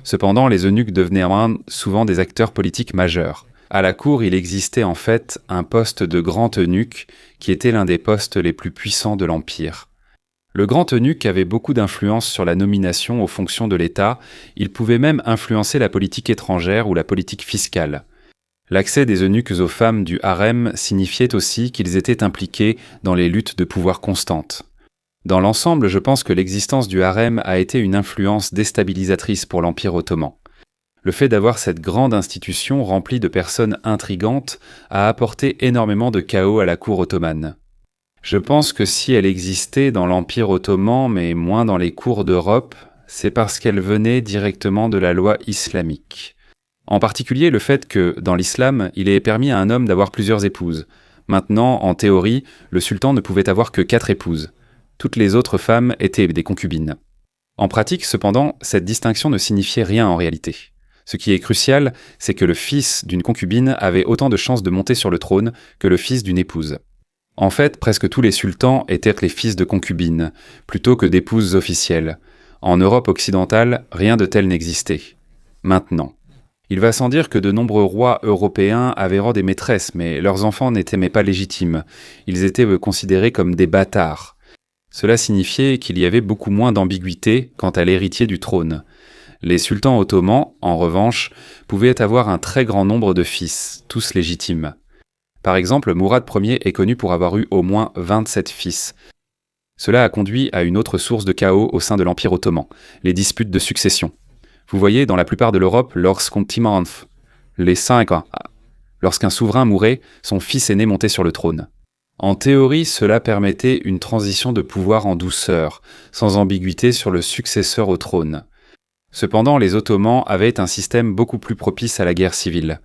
Cependant, les eunuques devenaient souvent des acteurs politiques majeurs. À la cour, il existait en fait un poste de grand eunuque qui était l'un des postes les plus puissants de l'Empire. Le grand eunuque avait beaucoup d'influence sur la nomination aux fonctions de l'État, il pouvait même influencer la politique étrangère ou la politique fiscale. L'accès des eunuques aux femmes du harem signifiait aussi qu'ils étaient impliqués dans les luttes de pouvoir constantes. Dans l'ensemble, je pense que l'existence du harem a été une influence déstabilisatrice pour l'Empire ottoman. Le fait d'avoir cette grande institution remplie de personnes intrigantes a apporté énormément de chaos à la cour ottomane. Je pense que si elle existait dans l'Empire ottoman, mais moins dans les cours d'Europe, c'est parce qu'elle venait directement de la loi islamique. En particulier le fait que, dans l'islam, il est permis à un homme d'avoir plusieurs épouses. Maintenant, en théorie, le sultan ne pouvait avoir que 4 épouses. Toutes les autres femmes étaient des concubines. En pratique, cependant, cette distinction ne signifiait rien en réalité. Ce qui est crucial, c'est que le fils d'une concubine avait autant de chances de monter sur le trône que le fils d'une épouse. En fait, presque tous les sultans étaient les fils de concubines, plutôt que d'épouses officielles. En Europe occidentale, rien de tel n'existait. Maintenant. Il va sans dire que de nombreux rois européens avaient des maîtresses, mais leurs enfants n'étaient pas légitimes. Ils étaient considérés comme des bâtards. Cela signifiait qu'il y avait beaucoup moins d'ambiguïté quant à l'héritier du trône. Les sultans ottomans, en revanche, pouvaient avoir un très grand nombre de fils, tous légitimes. Par exemple, Mourad Ier est connu pour avoir eu au moins 27 fils. Cela a conduit à une autre source de chaos au sein de l'Empire ottoman, les disputes de succession. Vous voyez, dans la plupart de l'Europe, lorsqu'un souverain mourait, son fils aîné montait sur le trône. En théorie, cela permettait une transition de pouvoir en douceur, sans ambiguïté sur le successeur au trône. Cependant, les Ottomans avaient un système beaucoup plus propice à la guerre civile.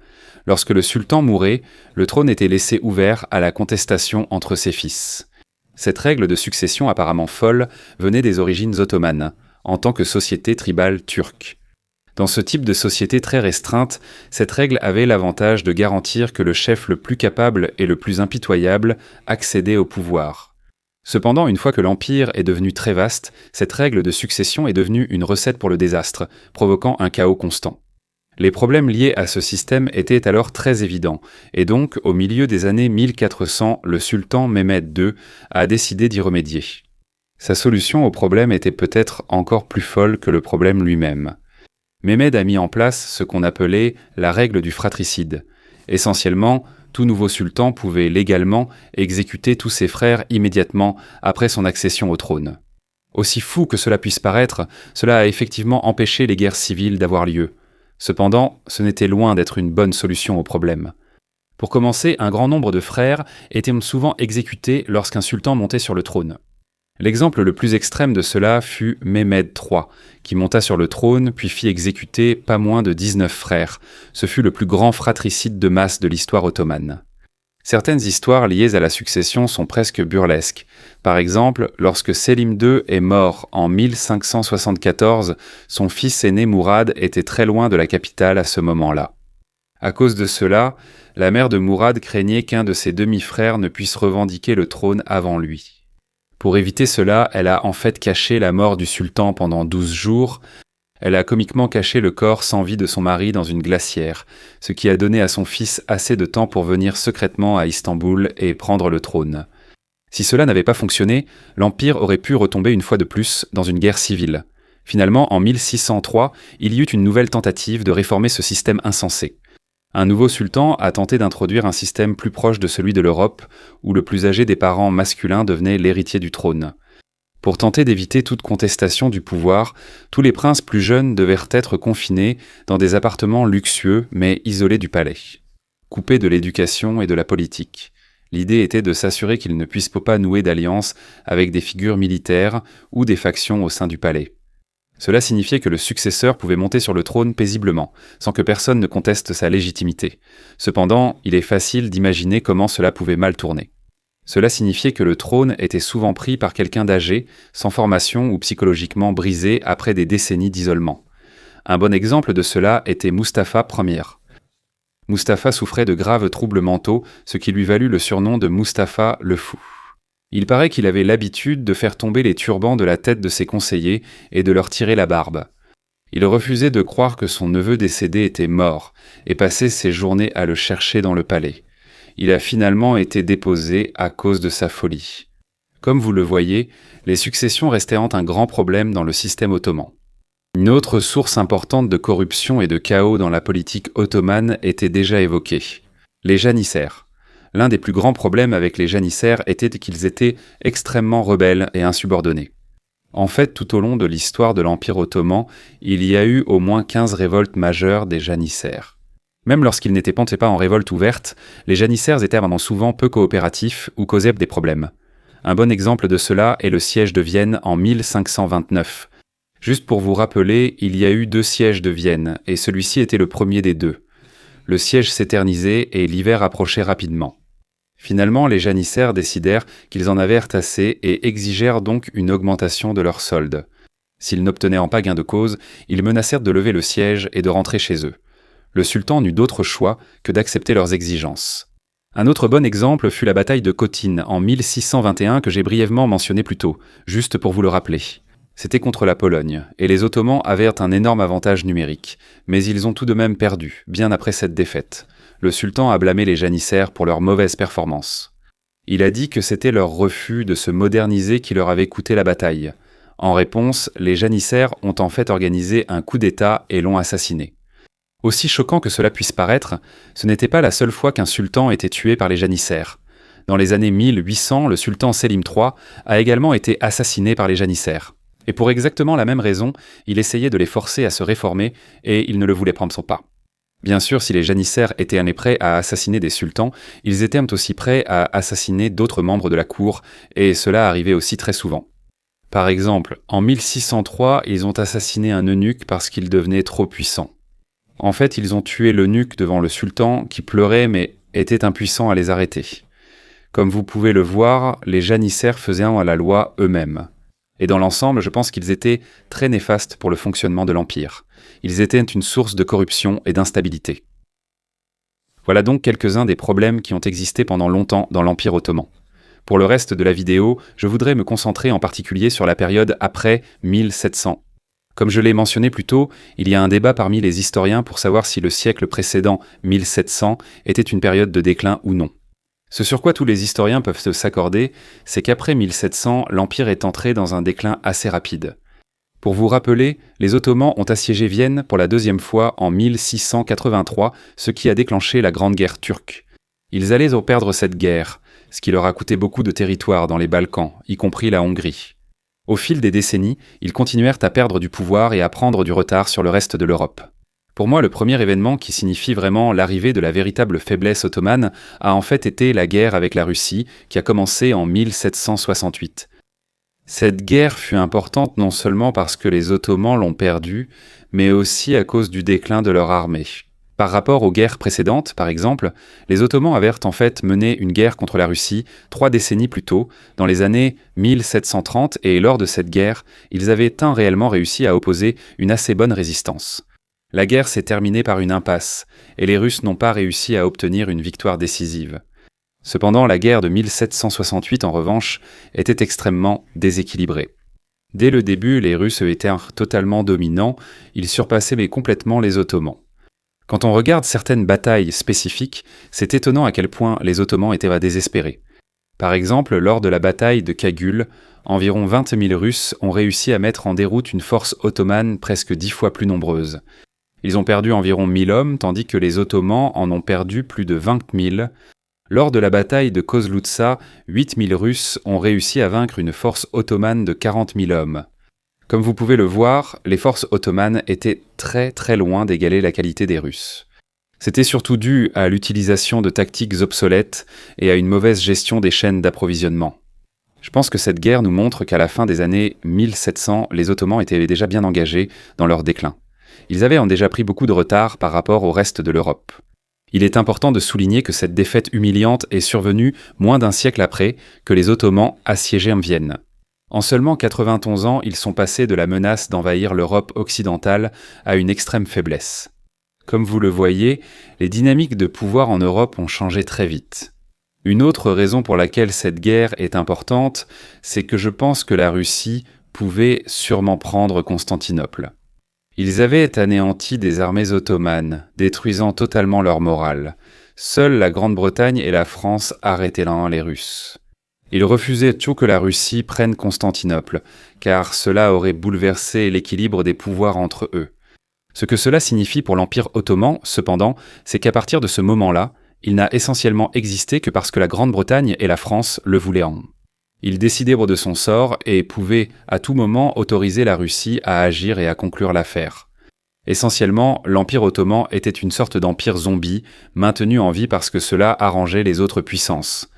Lorsque le sultan mourait, le trône était laissé ouvert à la contestation entre ses fils. Cette règle de succession apparemment folle venait des origines ottomanes, en tant que société tribale turque. Dans ce type de société très restreinte, cette règle avait l'avantage de garantir que le chef le plus capable et le plus impitoyable accédait au pouvoir. Cependant, une fois que l'Empire est devenu très vaste, cette règle de succession est devenue une recette pour le désastre, provoquant un chaos constant. Les problèmes liés à ce système étaient alors très évidents, et donc, au milieu des années 1400, le sultan Mehmed II a décidé d'y remédier. Sa solution au problème était peut-être encore plus folle que le problème lui-même. Mehmed a mis en place ce qu'on appelait la règle du fratricide. Essentiellement, tout nouveau sultan pouvait légalement exécuter tous ses frères immédiatement après son accession au trône. Aussi fou que cela puisse paraître, cela a effectivement empêché les guerres civiles d'avoir lieu. Cependant, ce n'était loin d'être une bonne solution au problème. Pour commencer, un grand nombre de frères étaient souvent exécutés lorsqu'un sultan montait sur le trône. L'exemple le plus extrême de cela fut Mehmed III, qui monta sur le trône puis fit exécuter pas moins de 19 frères. Ce fut le plus grand fratricide de masse de l'histoire ottomane. Certaines histoires liées à la succession sont presque burlesques. Par exemple, lorsque Selim II est mort en 1574, son fils aîné Mourad était très loin de la capitale à ce moment-là. À cause de cela, la mère de Mourad craignait qu'un de ses demi-frères ne puisse revendiquer le trône avant lui. Pour éviter cela, elle a en fait caché la mort du sultan pendant 12 jours. Elle a comiquement caché le corps sans vie de son mari dans une glacière, ce qui a donné à son fils assez de temps pour venir secrètement à Istanbul et prendre le trône. Si cela n'avait pas fonctionné, l'Empire aurait pu retomber une fois de plus dans une guerre civile. Finalement, en 1603, il y eut une nouvelle tentative de réformer ce système insensé. Un nouveau sultan a tenté d'introduire un système plus proche de celui de l'Europe, où le plus âgé des parents masculins devenait l'héritier du trône. Pour tenter d'éviter toute contestation du pouvoir, tous les princes plus jeunes devaient être confinés dans des appartements luxueux mais isolés du palais, coupés de l'éducation et de la politique. L'idée était de s'assurer qu'ils ne puissent pas nouer d'alliance avec des figures militaires ou des factions au sein du palais. Cela signifiait que le successeur pouvait monter sur le trône paisiblement, sans que personne ne conteste sa légitimité. Cependant, il est facile d'imaginer comment cela pouvait mal tourner. Cela signifiait que le trône était souvent pris par quelqu'un d'âgé, sans formation ou psychologiquement brisé après des décennies d'isolement. Un bon exemple de cela était Mustapha Ier. Mustapha souffrait de graves troubles mentaux, ce qui lui valut le surnom de Mustapha le Fou. Il paraît qu'il avait l'habitude de faire tomber les turbans de la tête de ses conseillers et de leur tirer la barbe. Il refusait de croire que son neveu décédé était mort et passait ses journées à le chercher dans le palais. Il a finalement été déposé à cause de sa folie. Comme vous le voyez, les successions restaient un grand problème dans le système ottoman. Une autre source importante de corruption et de chaos dans la politique ottomane était déjà évoquée. Les janissaires. L'un des plus grands problèmes avec les janissaires était qu'ils étaient extrêmement rebelles et insubordonnés. En fait, tout au long de l'histoire de l'Empire ottoman, il y a eu au moins 15 révoltes majeures des janissaires. Même lorsqu'ils n'étaient pas en révolte ouverte, les janissaires étaient vraiment souvent peu coopératifs ou causaient des problèmes. Un bon exemple de cela est le siège de Vienne en 1529. Juste pour vous rappeler, il y a eu 2 sièges de Vienne, et celui-ci était le premier des 2. Le siège s'éternisait et l'hiver approchait rapidement. Finalement, les janissaires décidèrent qu'ils en avaient assez et exigèrent donc une augmentation de leur solde. S'ils n'obtenaient pas gain de cause, ils menacèrent de lever le siège et de rentrer chez eux. Le sultan n'eut d'autre choix que d'accepter leurs exigences. Un autre bon exemple fut la bataille de Khotyn en 1621 que j'ai brièvement mentionné plus tôt, juste pour vous le rappeler. C'était contre la Pologne, et les Ottomans avaient un énorme avantage numérique, mais ils ont tout de même perdu, bien après cette défaite. Le sultan a blâmé les janissaires pour leur mauvaise performance. Il a dit que c'était leur refus de se moderniser qui leur avait coûté la bataille. En réponse, les janissaires ont en fait organisé un coup d'État et l'ont assassiné. Aussi choquant que cela puisse paraître, ce n'était pas la seule fois qu'un sultan était tué par les janissaires. Dans les années 1800, le sultan Selim III a également été assassiné par les janissaires. Et pour exactement la même raison, il essayait de les forcer à se réformer et ils ne le voulaient prendre son pas. Bien sûr, si les janissaires étaient prêts à assassiner des sultans, ils étaient aussi prêts à assassiner d'autres membres de la cour, et cela arrivait aussi très souvent. Par exemple, en 1603, ils ont assassiné un eunuque parce qu'il devenait trop puissant. En fait, ils ont tué l'eunuque devant le sultan qui pleurait mais était impuissant à les arrêter. Comme vous pouvez le voir, les janissaires faisaient à la loi eux-mêmes. Et dans l'ensemble, je pense qu'ils étaient très néfastes pour le fonctionnement de l'Empire. Ils étaient une source de corruption et d'instabilité. Voilà donc quelques-uns des problèmes qui ont existé pendant longtemps dans l'Empire ottoman. Pour le reste de la vidéo, je voudrais me concentrer en particulier sur la période après 1700. Comme je l'ai mentionné plus tôt, il y a un débat parmi les historiens pour savoir si le siècle précédent 1700 était une période de déclin ou non. Ce sur quoi tous les historiens peuvent s'accorder, c'est qu'après 1700, l'Empire est entré dans un déclin assez rapide. Pour vous rappeler, les Ottomans ont assiégé Vienne pour la 2e fois en 1683, ce qui a déclenché la Grande Guerre turque. Ils allaient perdre cette guerre, ce qui leur a coûté beaucoup de territoires dans les Balkans, y compris la Hongrie. Au fil des décennies, ils continuèrent à perdre du pouvoir et à prendre du retard sur le reste de l'Europe. Pour moi, le premier événement qui signifie vraiment l'arrivée de la véritable faiblesse ottomane a en fait été la guerre avec la Russie, qui a commencé en 1768. Cette guerre fut importante non seulement parce que les Ottomans l'ont perdue, mais aussi à cause du déclin de leur armée. Par rapport aux guerres précédentes, par exemple, les Ottomans avaient en fait mené une guerre contre la Russie 3 décennies plus tôt, dans les années 1730, et lors de cette guerre, ils avaient réellement réussi à opposer une assez bonne résistance. La guerre s'est terminée par une impasse, et les Russes n'ont pas réussi à obtenir une victoire décisive. Cependant, la guerre de 1768, en revanche, était extrêmement déséquilibrée. Dès le début, les Russes étaient totalement dominants, ils surpassaient complètement les Ottomans. Quand on regarde certaines batailles spécifiques, c'est étonnant à quel point les Ottomans étaient désespérés. Par exemple, lors de la bataille de Kagul, environ 20 000 Russes ont réussi à mettre en déroute une force ottomane presque 10 fois plus nombreuse. Ils ont perdu environ 1000 hommes, tandis que les Ottomans en ont perdu plus de 20 000. Lors de la bataille de Kozloutsa, 8 000 Russes ont réussi à vaincre une force ottomane de 40 000 hommes. Comme vous pouvez le voir, les forces ottomanes étaient très loin d'égaler la qualité des Russes. C'était surtout dû à l'utilisation de tactiques obsolètes et à une mauvaise gestion des chaînes d'approvisionnement. Je pense que cette guerre nous montre qu'à la fin des années 1700, les Ottomans étaient déjà bien engagés dans leur déclin. Ils avaient déjà pris beaucoup de retard par rapport au reste de l'Europe. Il est important de souligner que cette défaite humiliante est survenue moins d'un siècle après que les Ottomans assiégés Vienne. En seulement 91 ans, ils sont passés de la menace d'envahir l'Europe occidentale à une extrême faiblesse. Comme vous le voyez, les dynamiques de pouvoir en Europe ont changé très vite. Une autre raison pour laquelle cette guerre est importante, c'est que je pense que la Russie pouvait sûrement prendre Constantinople. Ils avaient anéanti des armées ottomanes, détruisant totalement leur morale. Seules la Grande-Bretagne et la France arrêtaient les Russes. Ils refusaient tout que la Russie prenne Constantinople, car cela aurait bouleversé l'équilibre des pouvoirs entre eux. Ce que cela signifie pour l'Empire ottoman, cependant, c'est qu'à partir de ce moment-là, il n'a essentiellement existé que parce que la Grande-Bretagne et la France le voulaient. Il décidait de son sort et pouvait à tout moment autoriser la Russie à agir et à conclure l'affaire. Essentiellement, l'Empire ottoman était une sorte d'empire zombie, maintenu en vie parce que cela arrangeait les autres puissances.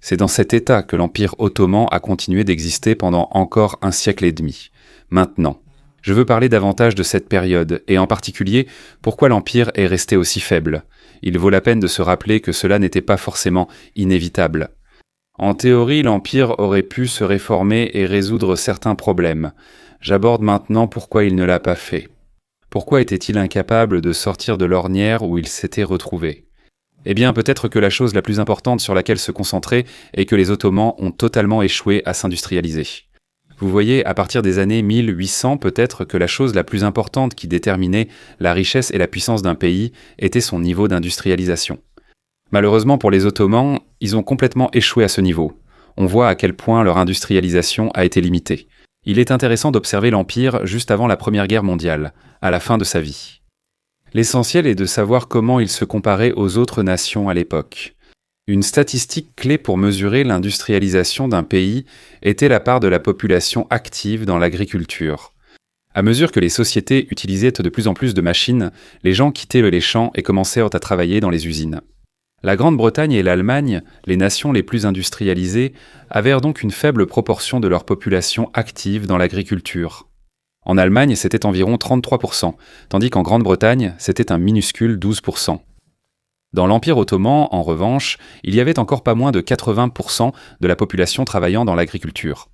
C'est dans cet état que l'Empire ottoman a continué d'exister pendant encore un siècle et demi. Maintenant, je veux parler davantage de cette période, et en particulier, pourquoi l'Empire est resté aussi faible. Il vaut la peine de se rappeler que cela n'était pas forcément inévitable. En théorie, l'Empire aurait pu se réformer et résoudre certains problèmes. J'aborde maintenant pourquoi il ne l'a pas fait. Pourquoi était-il incapable de sortir de l'ornière où il s'était retrouvé ? Eh bien, peut-être que la chose la plus importante sur laquelle se concentrer est que les Ottomans ont totalement échoué à s'industrialiser. Vous voyez, à partir des années 1800, peut-être que la chose la plus importante qui déterminait la richesse et la puissance d'un pays était son niveau d'industrialisation. Malheureusement pour les Ottomans, ils ont complètement échoué à ce niveau. On voit à quel point leur industrialisation a été limitée. Il est intéressant d'observer l'Empire juste avant la Première Guerre mondiale, à la fin de sa vie. L'essentiel est de savoir comment il se comparait aux autres nations à l'époque. Une statistique clé pour mesurer l'industrialisation d'un pays était la part de la population active dans l'agriculture. À mesure que les sociétés utilisaient de plus en plus de machines, les gens quittaient les champs et commençaient à travailler dans les usines. La Grande-Bretagne et l'Allemagne, les nations les plus industrialisées, avaient donc une faible proportion de leur population active dans l'agriculture. En Allemagne, c'était environ 33%, tandis qu'en Grande-Bretagne, c'était un minuscule 12%. Dans l'Empire ottoman, en revanche, il y avait encore pas moins de 80% de la population travaillant dans l'agriculture.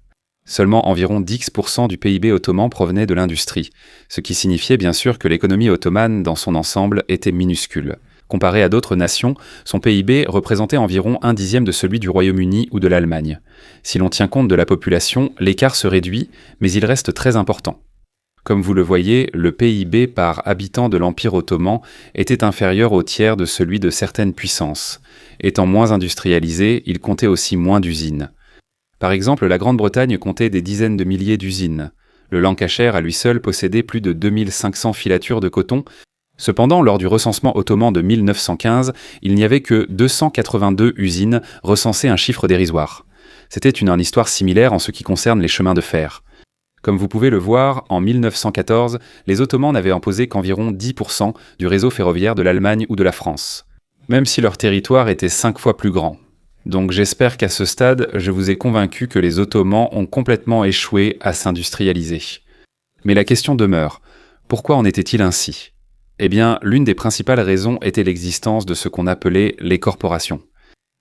Seulement environ 10% du PIB ottoman provenait de l'industrie, ce qui signifiait bien sûr que l'économie ottomane dans son ensemble était minuscule. Comparé à d'autres nations, son PIB représentait environ 1/10 de celui du Royaume-Uni ou de l'Allemagne. Si l'on tient compte de la population, l'écart se réduit, mais il reste très important. Comme vous le voyez, le PIB par habitant de l'Empire ottoman était inférieur au tiers de celui de certaines puissances. Étant moins industrialisé, il comptait aussi moins d'usines. Par exemple, la Grande-Bretagne comptait des dizaines de milliers d'usines. Le Lancashire à lui seul possédait plus de 2500 filatures de coton. Cependant, lors du recensement ottoman de 1915, il n'y avait que 282 usines recensées, un chiffre dérisoire. C'était une histoire similaire en ce qui concerne les chemins de fer. Comme vous pouvez le voir, en 1914, les Ottomans n'avaient imposé qu'environ 10% du réseau ferroviaire de l'Allemagne ou de la France, même si leur territoire était 5 fois plus grand. Donc j'espère qu'à ce stade, je vous ai convaincu que les Ottomans ont complètement échoué à s'industrialiser. Mais la question demeure, pourquoi en était-il ainsi ? Eh bien, l'une des principales raisons était l'existence de ce qu'on appelait les corporations.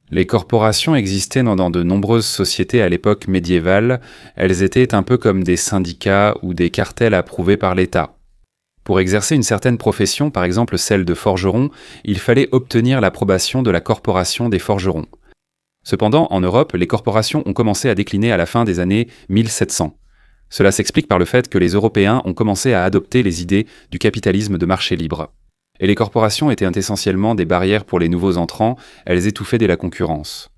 Les corporations existaient dans de nombreuses sociétés à l'époque médiévale. Elles étaient un peu comme des syndicats ou des cartels approuvés par l'État. Pour exercer une certaine profession, par exemple celle de forgeron, il fallait obtenir l'approbation de la corporation des forgerons. Cependant, en Europe, les corporations ont commencé à décliner à la fin des années 1700. Cela s'explique par le fait que les Européens ont commencé à adopter les idées du capitalisme de marché libre. Et les corporations étaient essentiellement des barrières pour les nouveaux entrants, elles étouffaient la concurrence.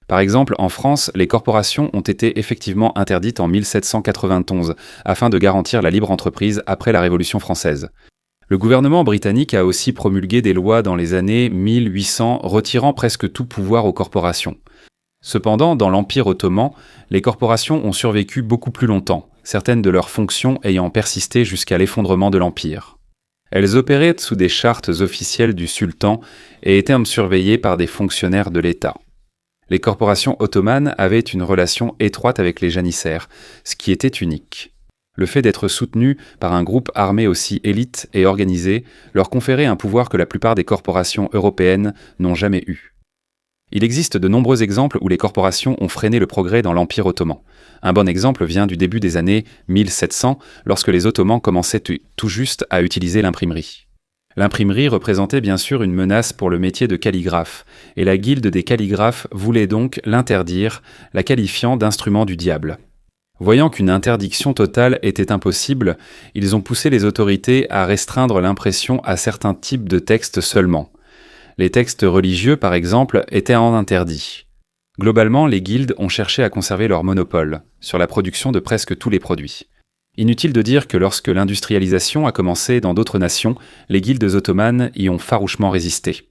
Par exemple, en France, les corporations ont été effectivement interdites en 1791, afin de garantir la libre entreprise après la Révolution française. Le gouvernement britannique a aussi promulgué des lois dans les années 1800, retirant presque tout pouvoir aux corporations. Cependant, dans l'Empire ottoman, les corporations ont survécu beaucoup plus longtemps, certaines de leurs fonctions ayant persisté jusqu'à l'effondrement de l'Empire. Elles opéraient sous des chartes officielles du sultan et étaient surveillées par des fonctionnaires de l'État. Les corporations ottomanes avaient une relation étroite avec les janissaires, ce qui était unique. Le fait d'être soutenu par un groupe armé aussi élite et organisé leur conférait un pouvoir que la plupart des corporations européennes n'ont jamais eu. Il existe de nombreux exemples où les corporations ont freiné le progrès dans l'Empire ottoman. Un bon exemple vient du début des années 1700, lorsque les Ottomans commençaient tout juste à utiliser l'imprimerie. L'imprimerie représentait bien sûr une menace pour le métier de calligraphe, et la guilde des calligraphes voulait donc l'interdire, la qualifiant d'instrument du diable. Voyant qu'une interdiction totale était impossible, ils ont poussé les autorités à restreindre l'impression à certains types de textes seulement. Les textes religieux, par exemple, étaient en interdit. Globalement, les guildes ont cherché à conserver leur monopole sur la production de presque tous les produits. Inutile de dire que lorsque l'industrialisation a commencé dans d'autres nations, les guildes ottomanes y ont farouchement résisté.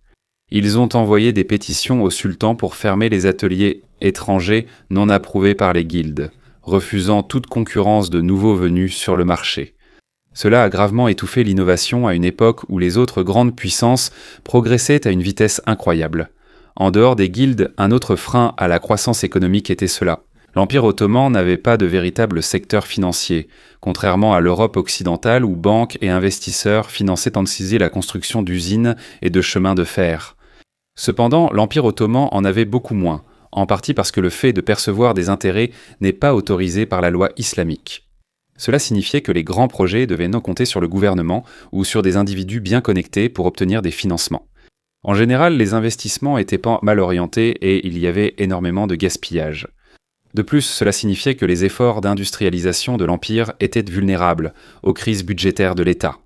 Ils ont envoyé des pétitions au sultan pour fermer les ateliers étrangers non approuvés par les guildes, refusant toute concurrence de nouveaux venus sur le marché. Cela a gravement étouffé l'innovation à une époque où les autres grandes puissances progressaient à une vitesse incroyable. En dehors des guildes, un autre frein à la croissance économique était cela. L'Empire ottoman n'avait pas de véritable secteur financier, contrairement à l'Europe occidentale où banques et investisseurs finançaient ainsi la construction d'usines et de chemins de fer. Cependant, l'Empire ottoman en avait beaucoup moins, en partie parce que le fait de percevoir des intérêts n'est pas autorisé par la loi islamique. Cela signifiait que les grands projets devaient non compter sur le gouvernement ou sur des individus bien connectés pour obtenir des financements. En général, les investissements étaient pas mal orientés et il y avait énormément de gaspillage. De plus, cela signifiait que les efforts d'industrialisation de l'Empire étaient vulnérables aux crises budgétaires de l'État.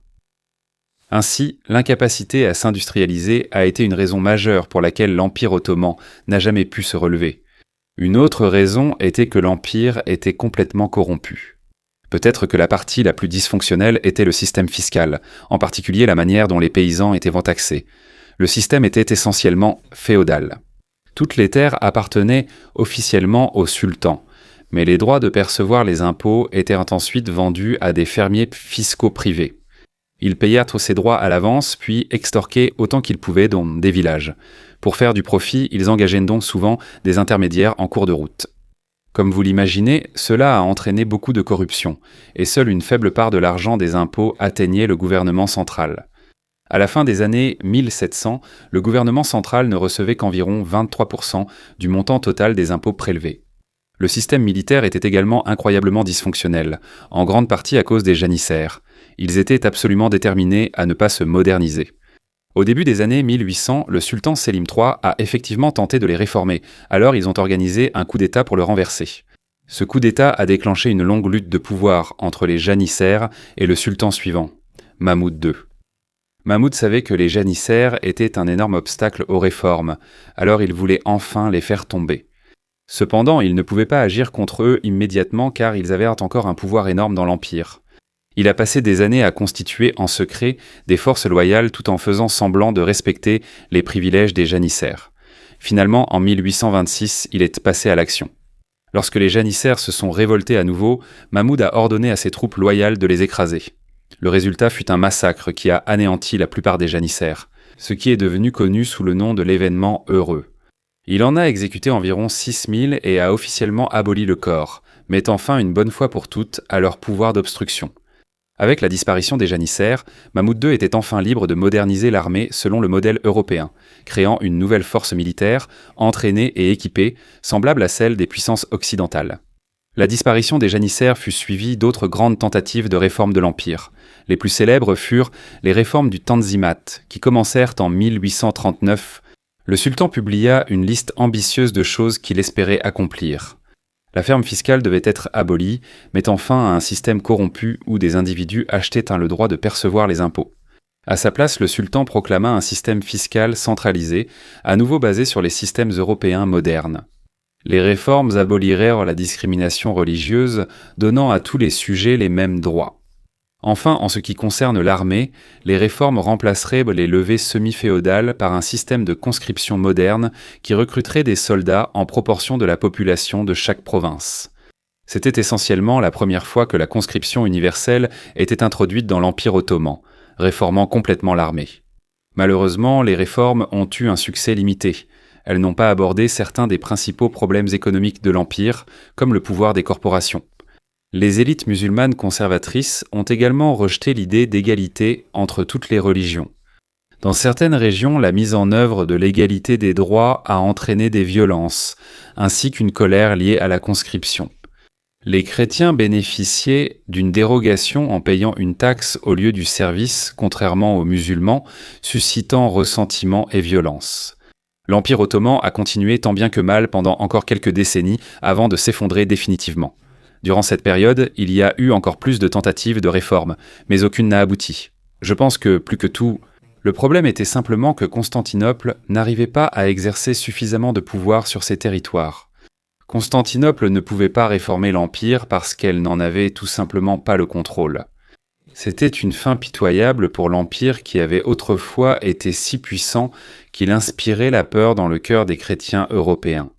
Ainsi, l'incapacité à s'industrialiser a été une raison majeure pour laquelle l'Empire ottoman n'a jamais pu se relever. Une autre raison était que l'Empire était complètement corrompu. Peut-être que la partie la plus dysfonctionnelle était le système fiscal, en particulier la manière dont les paysans étaient taxés. Le système était essentiellement féodal. Toutes les terres appartenaient officiellement au sultan, mais les droits de percevoir les impôts étaient ensuite vendus à des fermiers fiscaux privés. Ils payaient ces droits à l'avance, puis extorquaient autant qu'ils pouvaient dans des villages. Pour faire du profit, ils engageaient donc souvent des intermédiaires en cours de route. Comme vous l'imaginez, cela a entraîné beaucoup de corruption, et seule une faible part de l'argent des impôts atteignait le gouvernement central. À la fin des années 1700, le gouvernement central ne recevait qu'environ 23% du montant total des impôts prélevés. Le système militaire était également incroyablement dysfonctionnel, en grande partie à cause des janissaires. Ils étaient absolument déterminés à ne pas se moderniser. Au début des années 1800, le sultan Selim III a effectivement tenté de les réformer, alors ils ont organisé un coup d'État pour le renverser. Ce coup d'État a déclenché une longue lutte de pouvoir entre les janissaires et le sultan suivant, Mahmoud II. Mahmoud savait que les janissaires étaient un énorme obstacle aux réformes, alors il voulait enfin les faire tomber. Cependant, il ne pouvait pas agir contre eux immédiatement car ils avaient encore un pouvoir énorme dans l'Empire. Il a passé des années à constituer en secret des forces loyales tout en faisant semblant de respecter les privilèges des janissaires. Finalement, en 1826, il est passé à l'action. Lorsque les janissaires se sont révoltés à nouveau, Mahmoud a ordonné à ses troupes loyales de les écraser. Le résultat fut un massacre qui a anéanti la plupart des janissaires, ce qui est devenu connu sous le nom de l'événement heureux. Il en a exécuté environ 6000 et a officiellement aboli le corps, mettant fin une bonne fois pour toutes à leur pouvoir d'obstruction. Avec la disparition des janissaires, Mahmoud II était enfin libre de moderniser l'armée selon le modèle européen, créant une nouvelle force militaire, entraînée et équipée, semblable à celle des puissances occidentales. La disparition des janissaires fut suivie d'autres grandes tentatives de réforme de l'Empire. Les plus célèbres furent les réformes du Tanzimat, qui commencèrent en 1839. Le sultan publia une liste ambitieuse de choses qu'il espérait accomplir. La ferme fiscale devait être abolie, mettant fin à un système corrompu où des individus achetaient le droit de percevoir les impôts. À sa place, le sultan proclama un système fiscal centralisé, à nouveau basé sur les systèmes européens modernes. Les réformes abolirent la discrimination religieuse, donnant à tous les sujets les mêmes droits. Enfin, en ce qui concerne l'armée, les réformes remplaceraient les levées semi-féodales par un système de conscription moderne qui recruterait des soldats en proportion de la population de chaque province. C'était essentiellement la première fois que la conscription universelle était introduite dans l'Empire ottoman, réformant complètement l'armée. Malheureusement, les réformes ont eu un succès limité. Elles n'ont pas abordé certains des principaux problèmes économiques de l'Empire, comme le pouvoir des corporations. Les élites musulmanes conservatrices ont également rejeté l'idée d'égalité entre toutes les religions. Dans certaines régions, la mise en œuvre de l'égalité des droits a entraîné des violences, ainsi qu'une colère liée à la conscription. Les chrétiens bénéficiaient d'une dérogation en payant une taxe au lieu du service, contrairement aux musulmans, suscitant ressentiment et violence. L'Empire ottoman a continué tant bien que mal pendant encore quelques décennies avant de s'effondrer définitivement. Durant cette période, il y a eu encore plus de tentatives de réforme, mais aucune n'a abouti. Je pense que, plus que tout, le problème était simplement que Constantinople n'arrivait pas à exercer suffisamment de pouvoir sur ses territoires. Constantinople ne pouvait pas réformer l'Empire parce qu'elle n'en avait tout simplement pas le contrôle. C'était une fin pitoyable pour l'Empire qui avait autrefois été si puissant qu'il inspirait la peur dans le cœur des chrétiens européens.